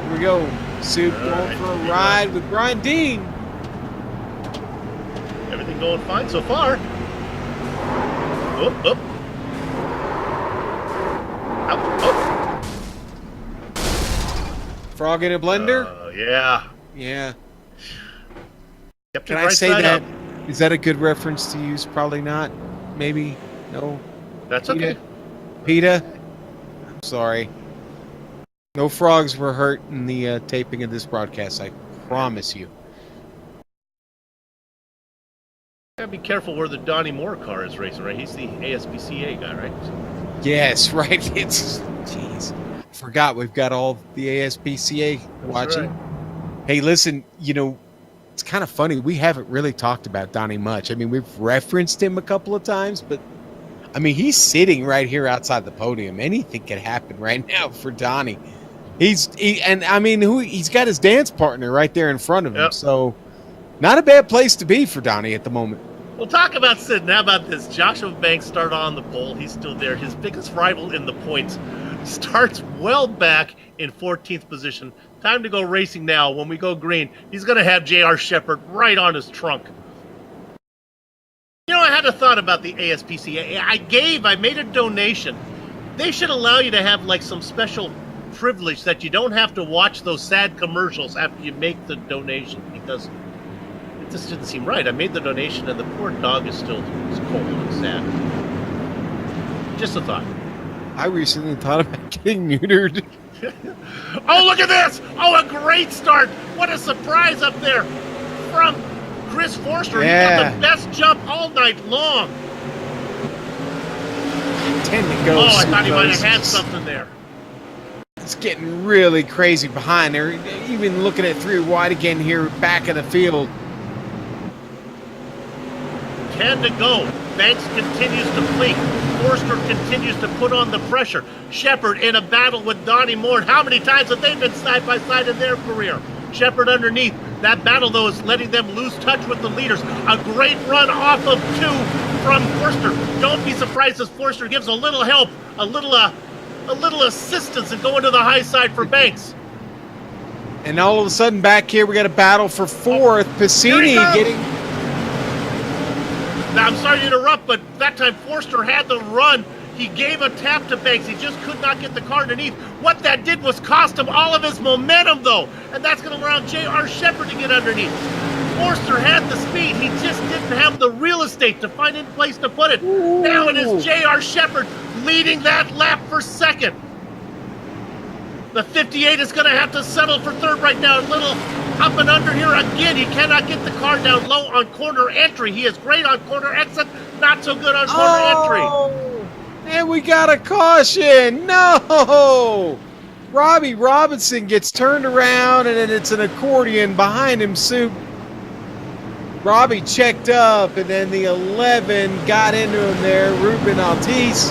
Here we go. Soup going for a ride with Brian Dean. Everything going fine so far. Up. Up. Frog in a blender? Yeah. Yeah. Kept Can it I right say side that? up. Is that a good reference to use? Probably not. Maybe. No. That's okay. PETA? I'm sorry. No frogs were hurt in the taping of this broadcast, I promise you. Gotta be careful where the Donnie Moore car is racing, right? He's the ASPCA guy, right? Yes, right. Jeez. I forgot we've got all the ASPCA watching. Right. Hey, listen, it's kind of funny. We haven't really talked about Donnie much. I mean, we've referenced him a couple of times, but I mean, he's sitting right here outside the podium. Anything could happen right now for Donnie. He's got his dance partner right there in front of him. Yep. So not a bad place to be for Donnie at the moment. We'll talk about sitting. How about this? Joshua Banks started on the pole. He's still there. His biggest rival in the points starts well back in 14th position. Time to go racing now. When we go green, he's going to have J.R. Shepard right on his trunk. You know, I had a thought about the ASPCA. I made a donation. They should allow you to have like some special privilege that you don't have to watch those sad commercials after you make the donation, because it just didn't seem right. I made the donation and the poor dog is still cold and sad. Just a thought. I recently thought about getting neutered. Oh, look at this! Oh, a great start! What a surprise up there from Chris Forster. Yeah. He got the best jump all night long. Tend to go. Oh, I thought he might have had something there. It's getting really crazy behind there. Even looking at 3 wide again here, back of the field. 10 to go. Banks continues to blink. Forster continues to put on the pressure. Shepard in a battle with Donnie Moore. How many times have they been side by side in their career? Shepard underneath. That battle, though, is letting them lose touch with the leaders. A great run off of 2 from Forster. Don't be surprised as Forster gives a little help, a little assistance and going to the high side for Banks. And all of a sudden back here we got a battle for 4th. Piscini getting... Now, I'm sorry to interrupt, but that time Forster had the run. He gave a tap to Banks. He just could not get the car underneath. What that did was cost him all of his momentum, though. And that's going to allow J.R. Shepard to get underneath. Forster had the speed. He just didn't have the real estate to find a place to put it. Ooh. Now it is J.R. Shepard leading that lap for 2nd. The 58 is going to have to settle for 3rd right now. A little up and under here again. He cannot get the car down low on corner entry. He is great on corner exit, not so good on corner entry. And we got a caution. No! Robbie Robinson gets turned around, and then it's an accordion behind him. Soup. Robbie checked up, and then the 11 got into him there, Ruben Altice.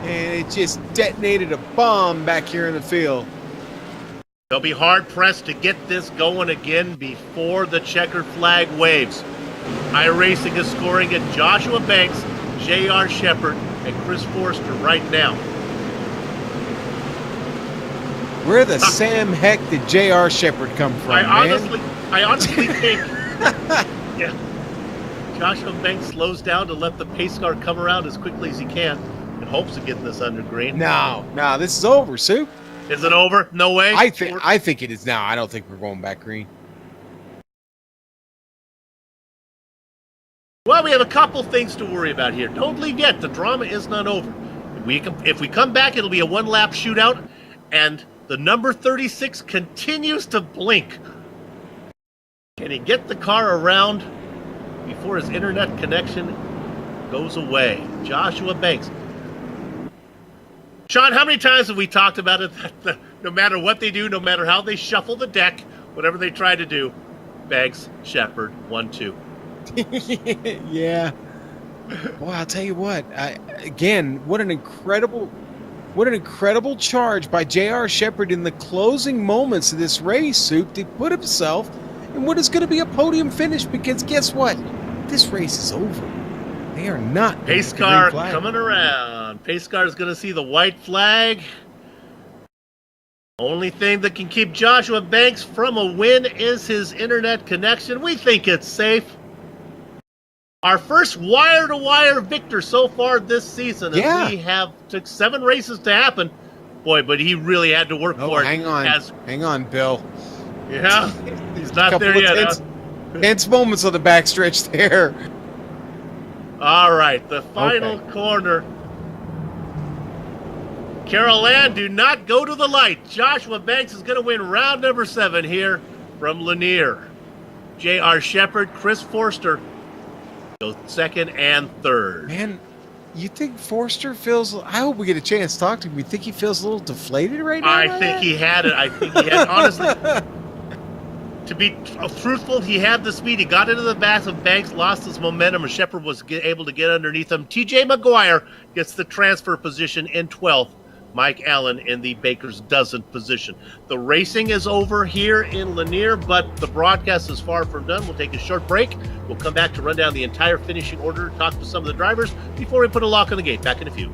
And it just detonated a bomb back here in the field. They'll be hard-pressed to get this going again before the checkered flag waves. iRacing is scoring at Joshua Banks, J.R. Shepard, and Chris Forster right now. Where the Sam Heck did J.R. Shepard come from, I honestly think... yeah. Joshua Banks slows down to let the pace car come around as quickly as he can in hopes of getting this under green. No, this is over, Soup. Is it over? No way? I think it is now. I don't think we're going back green. Well, we have a couple things to worry about here. Don't leave yet. The drama is not over. If we come back, it'll be a one-lap shootout, and the number 36 continues to blink. Can he get the car around before his internet connection goes away? Joshua Banks. Sean, how many times have we talked about it that no matter what they do, no matter how they shuffle the deck, whatever they try to do, Banks, Shepard, 1-2. Yeah. Well, I'll tell you what. Again, what an incredible charge by J.R. Shepard in the closing moments of this race, Soup, to put himself in what is going to be a podium finish, because guess what? This race is over. They are not. Pace car coming around. Pace car is going to see the white flag. Only thing that can keep Joshua Banks from a win is his internet connection. We think it's safe. Our first wire-to-wire victor so far this season. Yeah. We have took 7 races to happen. Boy, but he really had to work for it. Hang on, Bill. Yeah, he's not there yet. Tense moments on the backstretch there. All right, the final corner. Carol Ann, do not go to the light. Joshua Banks is going to win round number 7 here from Lanier. J.R. Shepard, Chris Forster go 2nd and 3rd. Man, you think Forster feels... I hope we get a chance to talk to him. You think he feels a little deflated right now? I think he had it. Honestly, to be truthful, he had the speed. He got into the back of Banks, lost his momentum, and Shepard was able to get underneath him. TJ McGuire gets the transfer position in 12th. Mike Allen in the baker's dozen position. The racing is over here in Lanier, but the broadcast is far from done. We'll take a short break. We'll come back to run down the entire finishing order, talk to some of the drivers before we put a lock on the gate. Back in a few.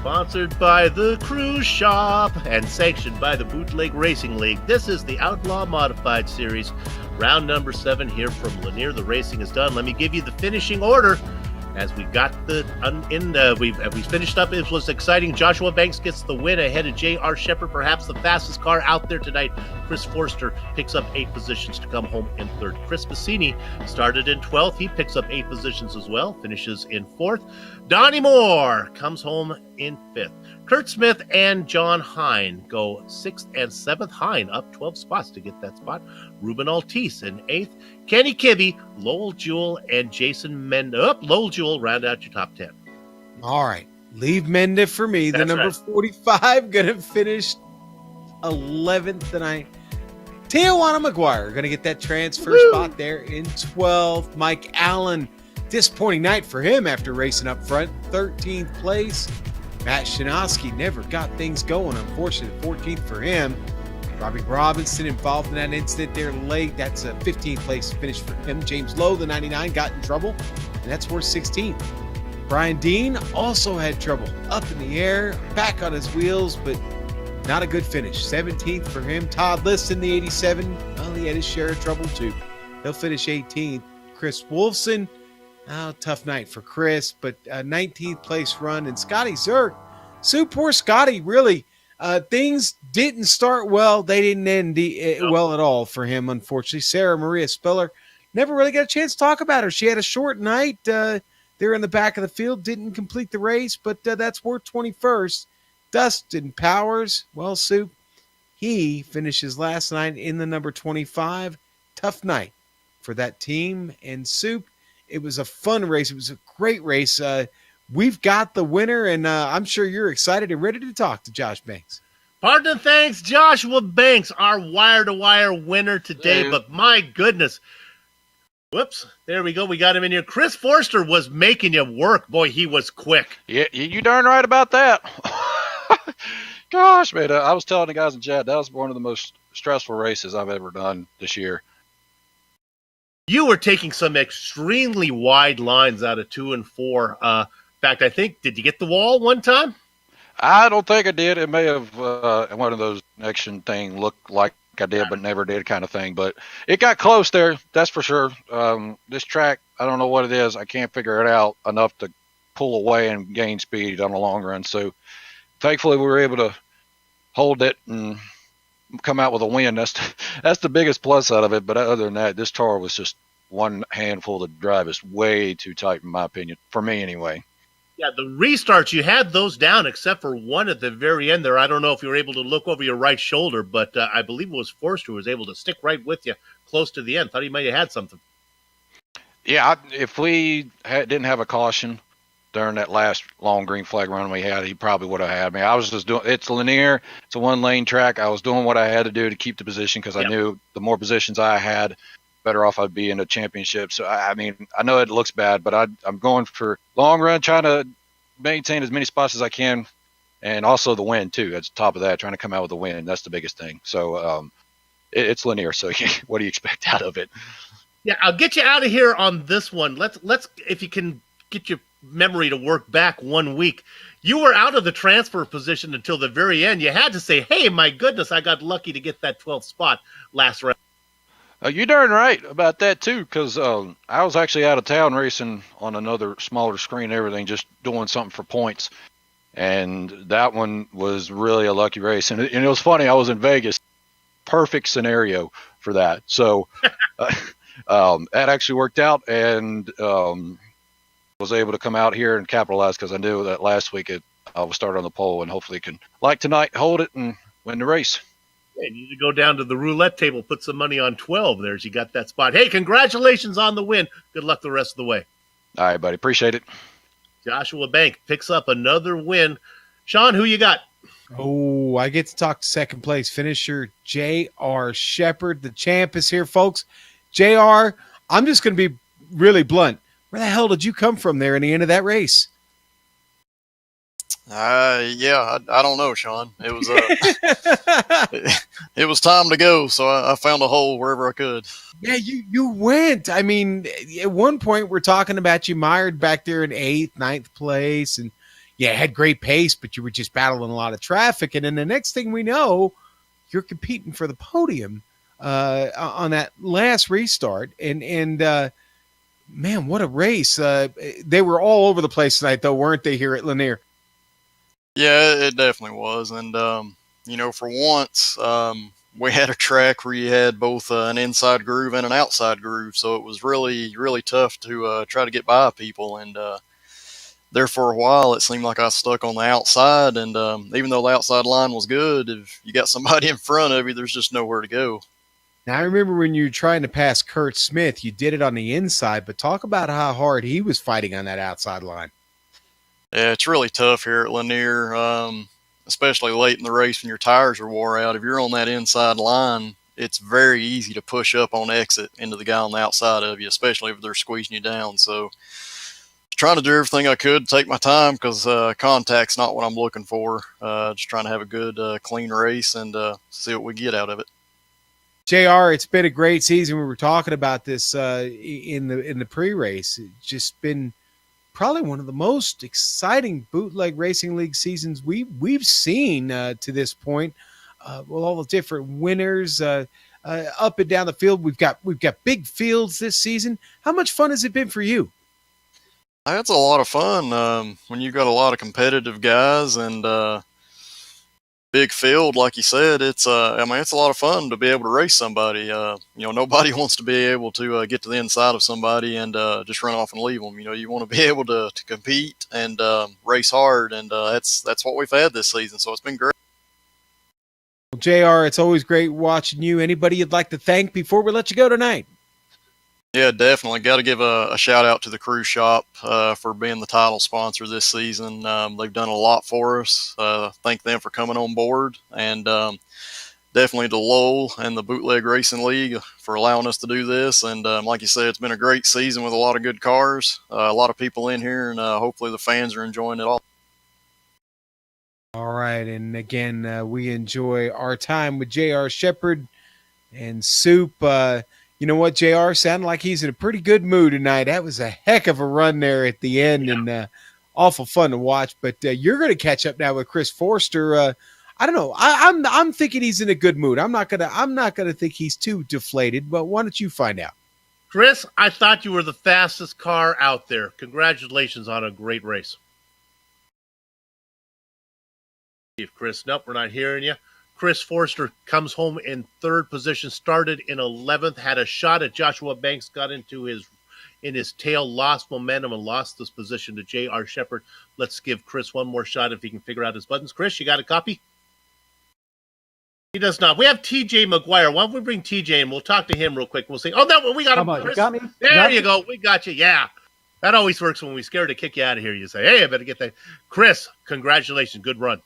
Sponsored by the Cruise Shop and sanctioned by the Bootleg Racing League, this is the Outlaw Modified Series, round number 7 here from Lanier. The racing is done. Let me give you the finishing order. As we got we finished up, it was exciting. Joshua Banks gets the win ahead of J.R. Shepard, perhaps the fastest car out there tonight. Chris Forster picks up 8 positions to come home in 3rd. Chris Bassini started in 12th. He picks up 8 positions as well, finishes in 4th. Donnie Moore comes home in 5th. Kurt Smith and John Hine go 6th and 7th. Hine up 12 spots to get that spot. Ruben Altice in 8th. Kenny Kibbe, Lowell Jewell, and Jason Menda. Lowell Jewell round out your top 10. All right. Leave Menda for me. That's the number right. 45 going to finish 11th tonight. Tijuana McGuire going to get that transfer spot there in 12th. Mike Allen, disappointing night for him after racing up front. 13th place. Matt Shinosky never got things going, unfortunately. 14th for him. Robbie Robinson involved in that incident there late. That's a 15th place finish for him. James Lowe, the 99, got in trouble, and that's worth 16th. Brian Dean also had trouble up in the air, back on his wheels, but not a good finish. 17th for him. Todd Liston, the 87, well, he had his share of trouble too. He'll finish 18th. Chris Wolfson, tough night for Chris, but 19th place run. And Scotty Zerk, poor Scotty, really. Things didn't start well. They didn't end well at all for him, unfortunately. Sarah Maria Spiller, never really got a chance to talk about her. She had a short night there in the back of the field, didn't complete the race, but that's worth 21st. Dustin Powers, well, Soup, he finishes last night in the number 25. Tough night for that team. And Soup, it was a fun race. It was a great race. We've got the winner, and I'm sure you're excited and ready to talk to Josh Banks. Pardon, thanks, Joshua Banks, our wire-to-wire winner today. But my goodness, whoops, there we go. We got him in here. Chris Forster was making you work. Boy, he was quick. Yeah, you darn right about that. Gosh, man, I was telling the guys in chat, that was one of the most stressful races I've ever done this year. You were taking some extremely wide lines out of 2 and 4. In fact, I think, did you get the wall one time? I don't think I did. It may have one of those action thing looked like I did, but never did kind of thing. But it got close there, that's for sure. This track, I don't know what it is. I can't figure it out enough to pull away and gain speed on the long run. So thankfully we were able to hold it and come out with a win. That's the biggest plus out of it. But other than that, this car was just one handful to drive. It's way too tight, in my opinion, for me anyway. Yeah, the restarts, you had those down except for one at the very end there. I don't know if you were able to look over your right shoulder, but I believe it was Forster who was able to stick right with you close to the end. Thought he might have had something. Yeah, if we didn't have a caution during that last long green flag run we had, he probably would have had me. I was just doing, it's Lanier, it's a one-lane track. I was doing what I had to do to keep the position because I knew the more positions I had, better off I'd be in a championship. So, I mean, I know it looks bad, but I'm going for long run, trying to maintain as many spots as I can, and also the win too. At the top of that, trying to come out with a win. That's the biggest thing. So it's Lanier. So what do you expect out of it? Yeah, I'll get you out of here on this one. Let's if you can get your memory to work back 1 week. You were out of the transfer position until the very end. You had to say, hey, my goodness, I got lucky to get that 12th spot last round. You're darn right about that, too, because I was actually out of town racing on another smaller screen and everything, just doing something for points. And that one was really a lucky race. And it was funny. I was in Vegas. Perfect scenario for that. So that actually worked out, and was able to come out here and capitalize because I knew that last week I was started on the pole, and hopefully can, like tonight, hold it and win the race. Yeah, you need to go down to the roulette table, put some money on 12. There's you got that spot. Hey, congratulations on the win. Good luck the rest of the way. All right, buddy. Appreciate it. Joshua Bank picks up another win. Sean, who you got? Oh, I get to talk to second place finisher J.R. Shepard. The champ is here, folks. J.R., I'm just going to be really blunt. Where the hell did you come from there in the end of that race? Yeah, I don't know, Sean. It was it was time to go, so I found a hole wherever I could. Yeah, you went. I mean, at one point we're talking about you mired back there in 8th, 9th place, and yeah, had great pace, but you were just battling a lot of traffic. And then the next thing we know, you're competing for the podium on that last restart. And man, what a race. They were all over the place tonight, though, weren't they, here at Lanier? Yeah, it definitely was. And, for once, we had a track where you had both an inside groove and an outside groove. So it was really, really tough to try to get by people. And there for a while, it seemed like I was stuck on the outside. And even though the outside line was good, if you got somebody in front of you, there's just nowhere to go. Now, I remember when you were trying to pass Kurt Smith, you did it on the inside, but talk about how hard he was fighting on that outside line. Yeah, it's really tough here at Lanier, especially late in the race when your tires are wore out. If you're on that inside line, it's very easy to push up on exit into the guy on the outside of you, especially if they're squeezing you down. So trying to do everything I could, take my time, because contact's not what I'm looking for. Just trying to have a good, clean race and see what we get out of it. JR, it's been a great season. We were talking about this in the pre-race. It's just been probably one of the most exciting bootleg racing league seasons we've seen to this point. With all the different winners up and down the field, we've got big fields this season. How much fun has it been for you? It's a lot of fun when you've got a lot of competitive guys and big field, like you said. It's it's a lot of fun to be able to race somebody. Nobody wants to be able to get to the inside of somebody and just run off and leave them. You want to be able to compete and race hard, and that's what we've had this season. So it's been great. Well, JR, it's always great watching you. Anybody you'd like to thank before we let you go tonight? Yeah, definitely. Got to give a shout out to the Cruise Shop for being the title sponsor this season. They've done a lot for us. Thank them for coming on board, and definitely to Lowell and the Bootleg Racing League for allowing us to do this. And like you said, it's been a great season with a lot of good cars, a lot of people in here, and hopefully the fans are enjoying it all. All right, and again, we enjoy our time with J.R. Shepard and Soup. You know what, JR? Sounded like he's in a pretty good mood tonight. That was a heck of a run there at the end, and awful fun to watch. But you're going to catch up now with Chris Forster. I don't know. I'm thinking he's in a good mood. I'm not gonna think he's too deflated. But why don't you find out? Chris, I thought you were the fastest car out there. Congratulations on a great race. Chris, nope, we're not hearing you. Chris Forster comes home in third position, started in 11th, had a shot at Joshua Banks, got into his tail, lost momentum, and lost this position to J.R. Shepard. Let's give Chris one more shot if he can figure out his buttons. Chris, you got a copy? He does not. We have TJ McGuire. Why don't we bring TJ and we'll talk to him real quick. We'll say, oh, no, we got him. You got me? There you go. We got you. Yeah. That always works when we're scared to kick you out of here. You say, hey, I better get that. Chris, congratulations. Good run.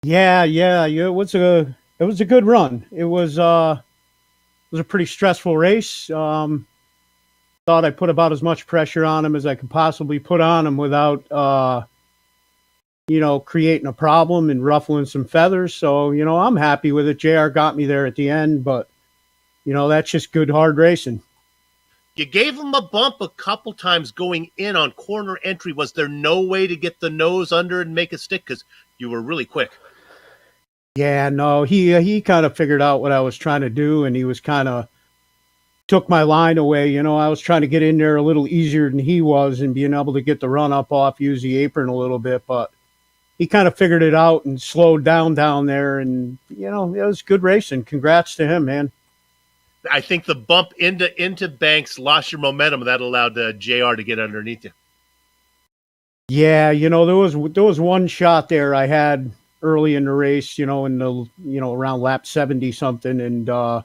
Yeah. It was a good run. It was a pretty stressful race. Thought I put about as much pressure on him as I could possibly put on him without creating a problem and ruffling some feathers. So, I'm happy with it. JR got me there at the end, but, that's just good, hard racing. You gave him a bump a couple times going in on corner entry. Was there no way to get the nose under and make it stick? Because you were really quick. Yeah, no, he kind of figured out what I was trying to do, and he was kind of took my line away. I was trying to get in there a little easier than he was and being able to get the run up off, use the apron a little bit, but he kind of figured it out and slowed down there, and, it was good racing. Congrats to him, man. I think the bump into Banks lost your momentum. That allowed JR to get underneath you. Yeah, there was one shot there I had early in the race, in the around lap 70 something, and I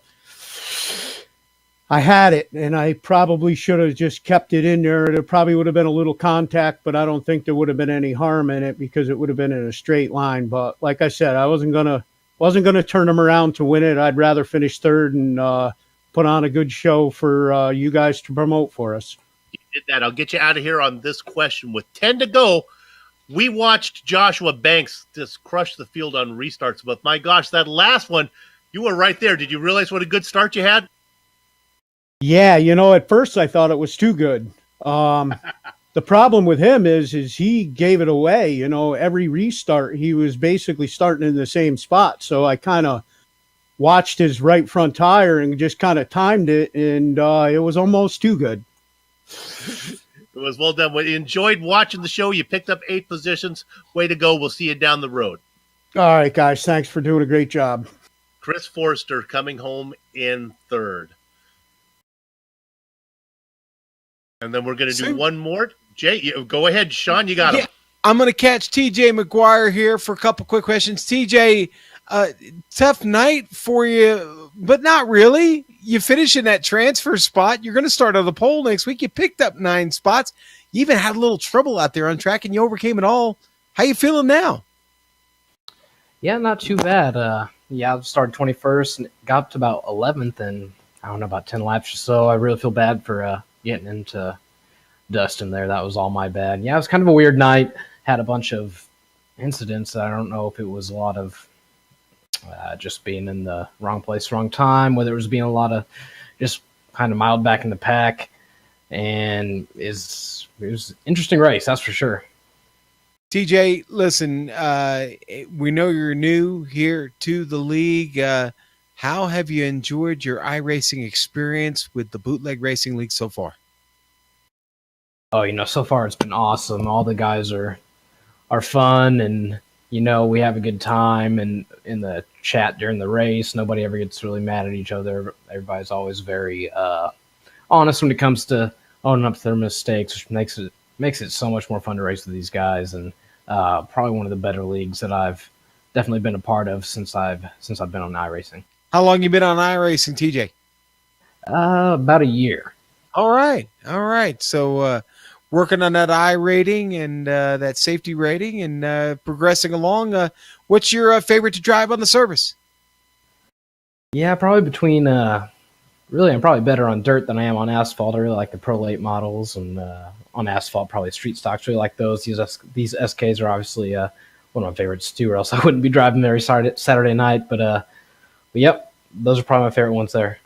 had it, and I probably should have just kept it in there. There probably would have been a little contact, but I don't think there would have been any harm in it because it would have been in a straight line. But like I said, I wasn't gonna turn him around to win it. I'd rather finish third and put on a good show for you guys to promote for us. You did that. I'll get you out of here on this question. With 10 to go, we watched Joshua Banks just crush the field on restarts. But my gosh, that last one, you were right there. Did you realize what a good start you had? Yeah, at first I thought it was too good. The problem with him is he gave it away. Every restart, he was basically starting in the same spot. So I kind of watched his right front tire and just kind of timed it, and it was almost too good. It was well done. We enjoyed watching the show. You picked up 8 positions. Way to go. We'll see you down the road. All right, guys. Thanks for doing a great job. Chris Forrester coming home in third. And then we're going to do one more. Jay, go ahead. Sean, you got him. I'm going to catch TJ McGuire here for a couple quick questions. TJ, tough night for you, but not really. You finish in that transfer spot. You're going to start on the pole next week. You picked up 9 spots. You even had a little trouble out there on track, and you overcame it all. How you feeling now? Yeah, not too bad. I started 21st and got up to about 11th, and I don't know, about 10 laps or so. I really feel bad for getting into dust in there. That was all my bad. Yeah, it was kind of a weird night. Had a bunch of incidents. I don't know if it was a lot of just being in the wrong place, wrong time, whether it was being a lot of just kind of mild back in the pack. And it was an interesting race, that's for sure. TJ, listen, we know you're new here to the league. How have you enjoyed your iRacing experience with the Bootleg Racing League so far? Oh, so far it's been awesome. All the guys are fun, and we have a good time. And in the chat during the race, nobody ever gets really mad at each other. Everybody's always very honest when it comes to owning up to their mistakes, which makes it so much more fun to race with these guys. And probably one of the better leagues that I've definitely been a part of since I've been on iRacing. How long you been on iRacing, TJ? About a year. All right. So working on that I rating and that safety rating and progressing along. What's your favorite to drive on the service? Yeah, probably between really, I'm probably better on dirt than I am on asphalt. I really like the Pro Late models, and on asphalt, probably street stocks. Really like those. These SKs are obviously one of my favorites too, or else I wouldn't be driving them every Saturday night. But yep, those are probably my favorite ones there.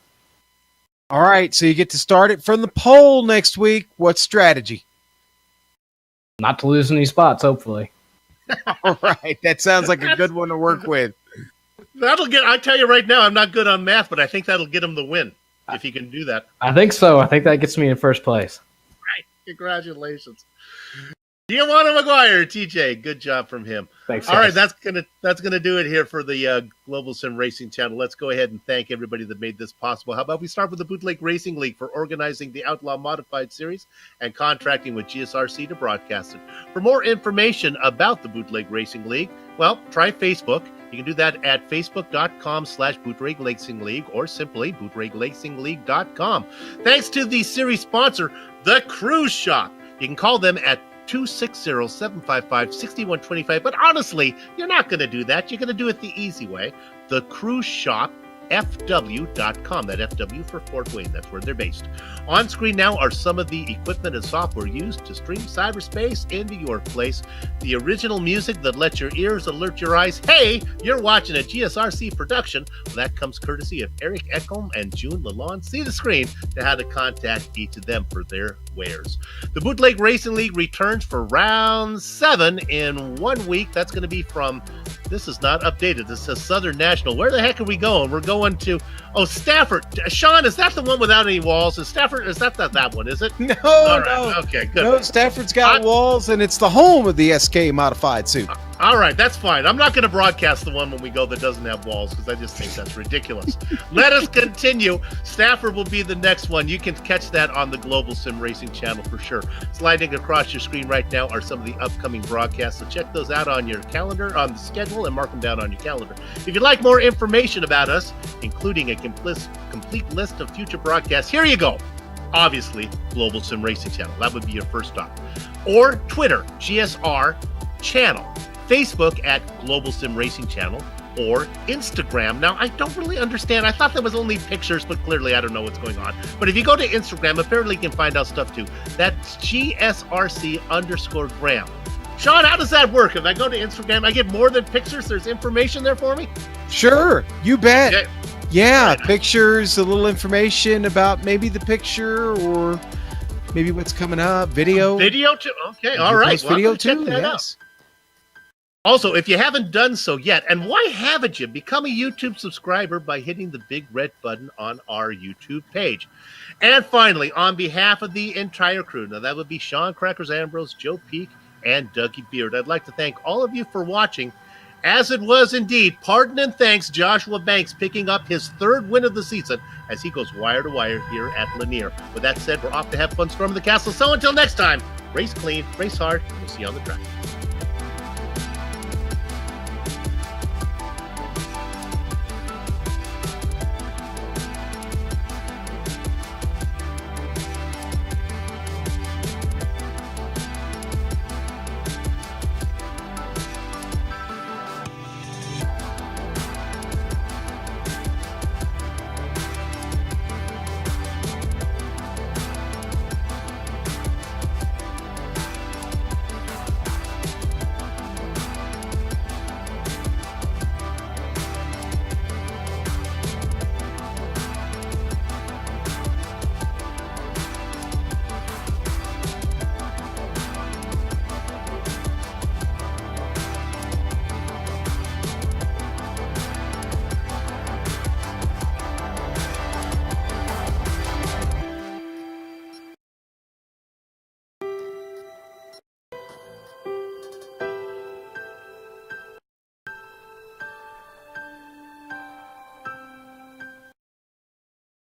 All right, so you get to start it from the pole next week. What strategy? Not to lose any spots, hopefully. All right, that sounds like a good one to work with. I tell you right now, I'm not good on math, but I think that'll get him the win if he can do that. I think so. I think that gets me in first place. Right. Congratulations. Giovanni McGuire, TJ, good job from him. Thanks. All right, that's gonna do it here for the Global Sim Racing Channel. Let's go ahead and thank everybody that made this possible. How about we start with the Bootleg Racing League for organizing the Outlaw Modified Series and contracting with GSRC to broadcast it. For more information about the Bootleg Racing League, well, try Facebook. You can do that at facebook.com/Bootleg Racing League or simply bootlegracingleague.com. Thanks to the series sponsor, The Cruise Shop. You can call them at 260-755-6125. But honestly, you're not going to do that. You're going to do it the easy way. TheCruiseShop.com. fw.com. That FW for Fort Wayne. That's where they're based. On screen now are some of the equipment and software used to stream cyberspace into your place. The original music that lets your ears alert your eyes, hey, you're watching a GSRC production. Well, that comes courtesy of Eric Echolm and June Lalonde. See the screen to how to contact each of them for their wares. The Bootleg Racing League returns for round 7 in 1 week. That's going to be from, this is not updated, this says Southern National. Where the heck are we going? We're going to, Stafford. Sean, is that the one without any walls? Is Stafford, is that that one, is it? No, All right. no. Okay, good. No, Stafford's got walls, and it's the home of the SK Modified Soup. All right, that's fine. I'm not going to broadcast the one when we go that doesn't have walls because I just think that's ridiculous. Let us continue. Stafford will be the next one. You can catch that on the Global Sim Racing Channel for sure. Sliding across your screen right now are some of the upcoming broadcasts, so check those out on your calendar, on the schedule, and mark them down on your calendar. If you'd like more information about us, including a complete list of future broadcasts, here you go. Obviously, Global Sim Racing Channel. That would be your first stop. Or Twitter, GSR Channel. Facebook at Global Sim Racing Channel, or Instagram. Now, I don't really understand. I thought there was only pictures, but clearly I don't know what's going on. But if you go to Instagram, apparently you can find out stuff too. That's GSRC_Gram. Sean, how does that work? If I go to Instagram, I get more than pictures? There's information there for me? Sure, you bet. Yeah. Yeah, pictures, a little information about maybe the picture or maybe what's coming up, video. Video too? Okay, all right. Well, video I'm gonna too, check that out. yes. Also, if you haven't done so yet, and why haven't you, become a YouTube subscriber by hitting the big red button on our YouTube page. And finally, on behalf of the entire crew, now that would be Sean Crackers Ambrose, Joe Peak, and Dougie Beard, I'd like to thank all of you for watching, as it was indeed, pardon and thanks, Joshua Banks picking up his 3rd win of the season as he goes wire to wire here at Lanier. With that said, we're off to have fun storming the castle. So until next time, race clean, race hard, and we'll see you on the track.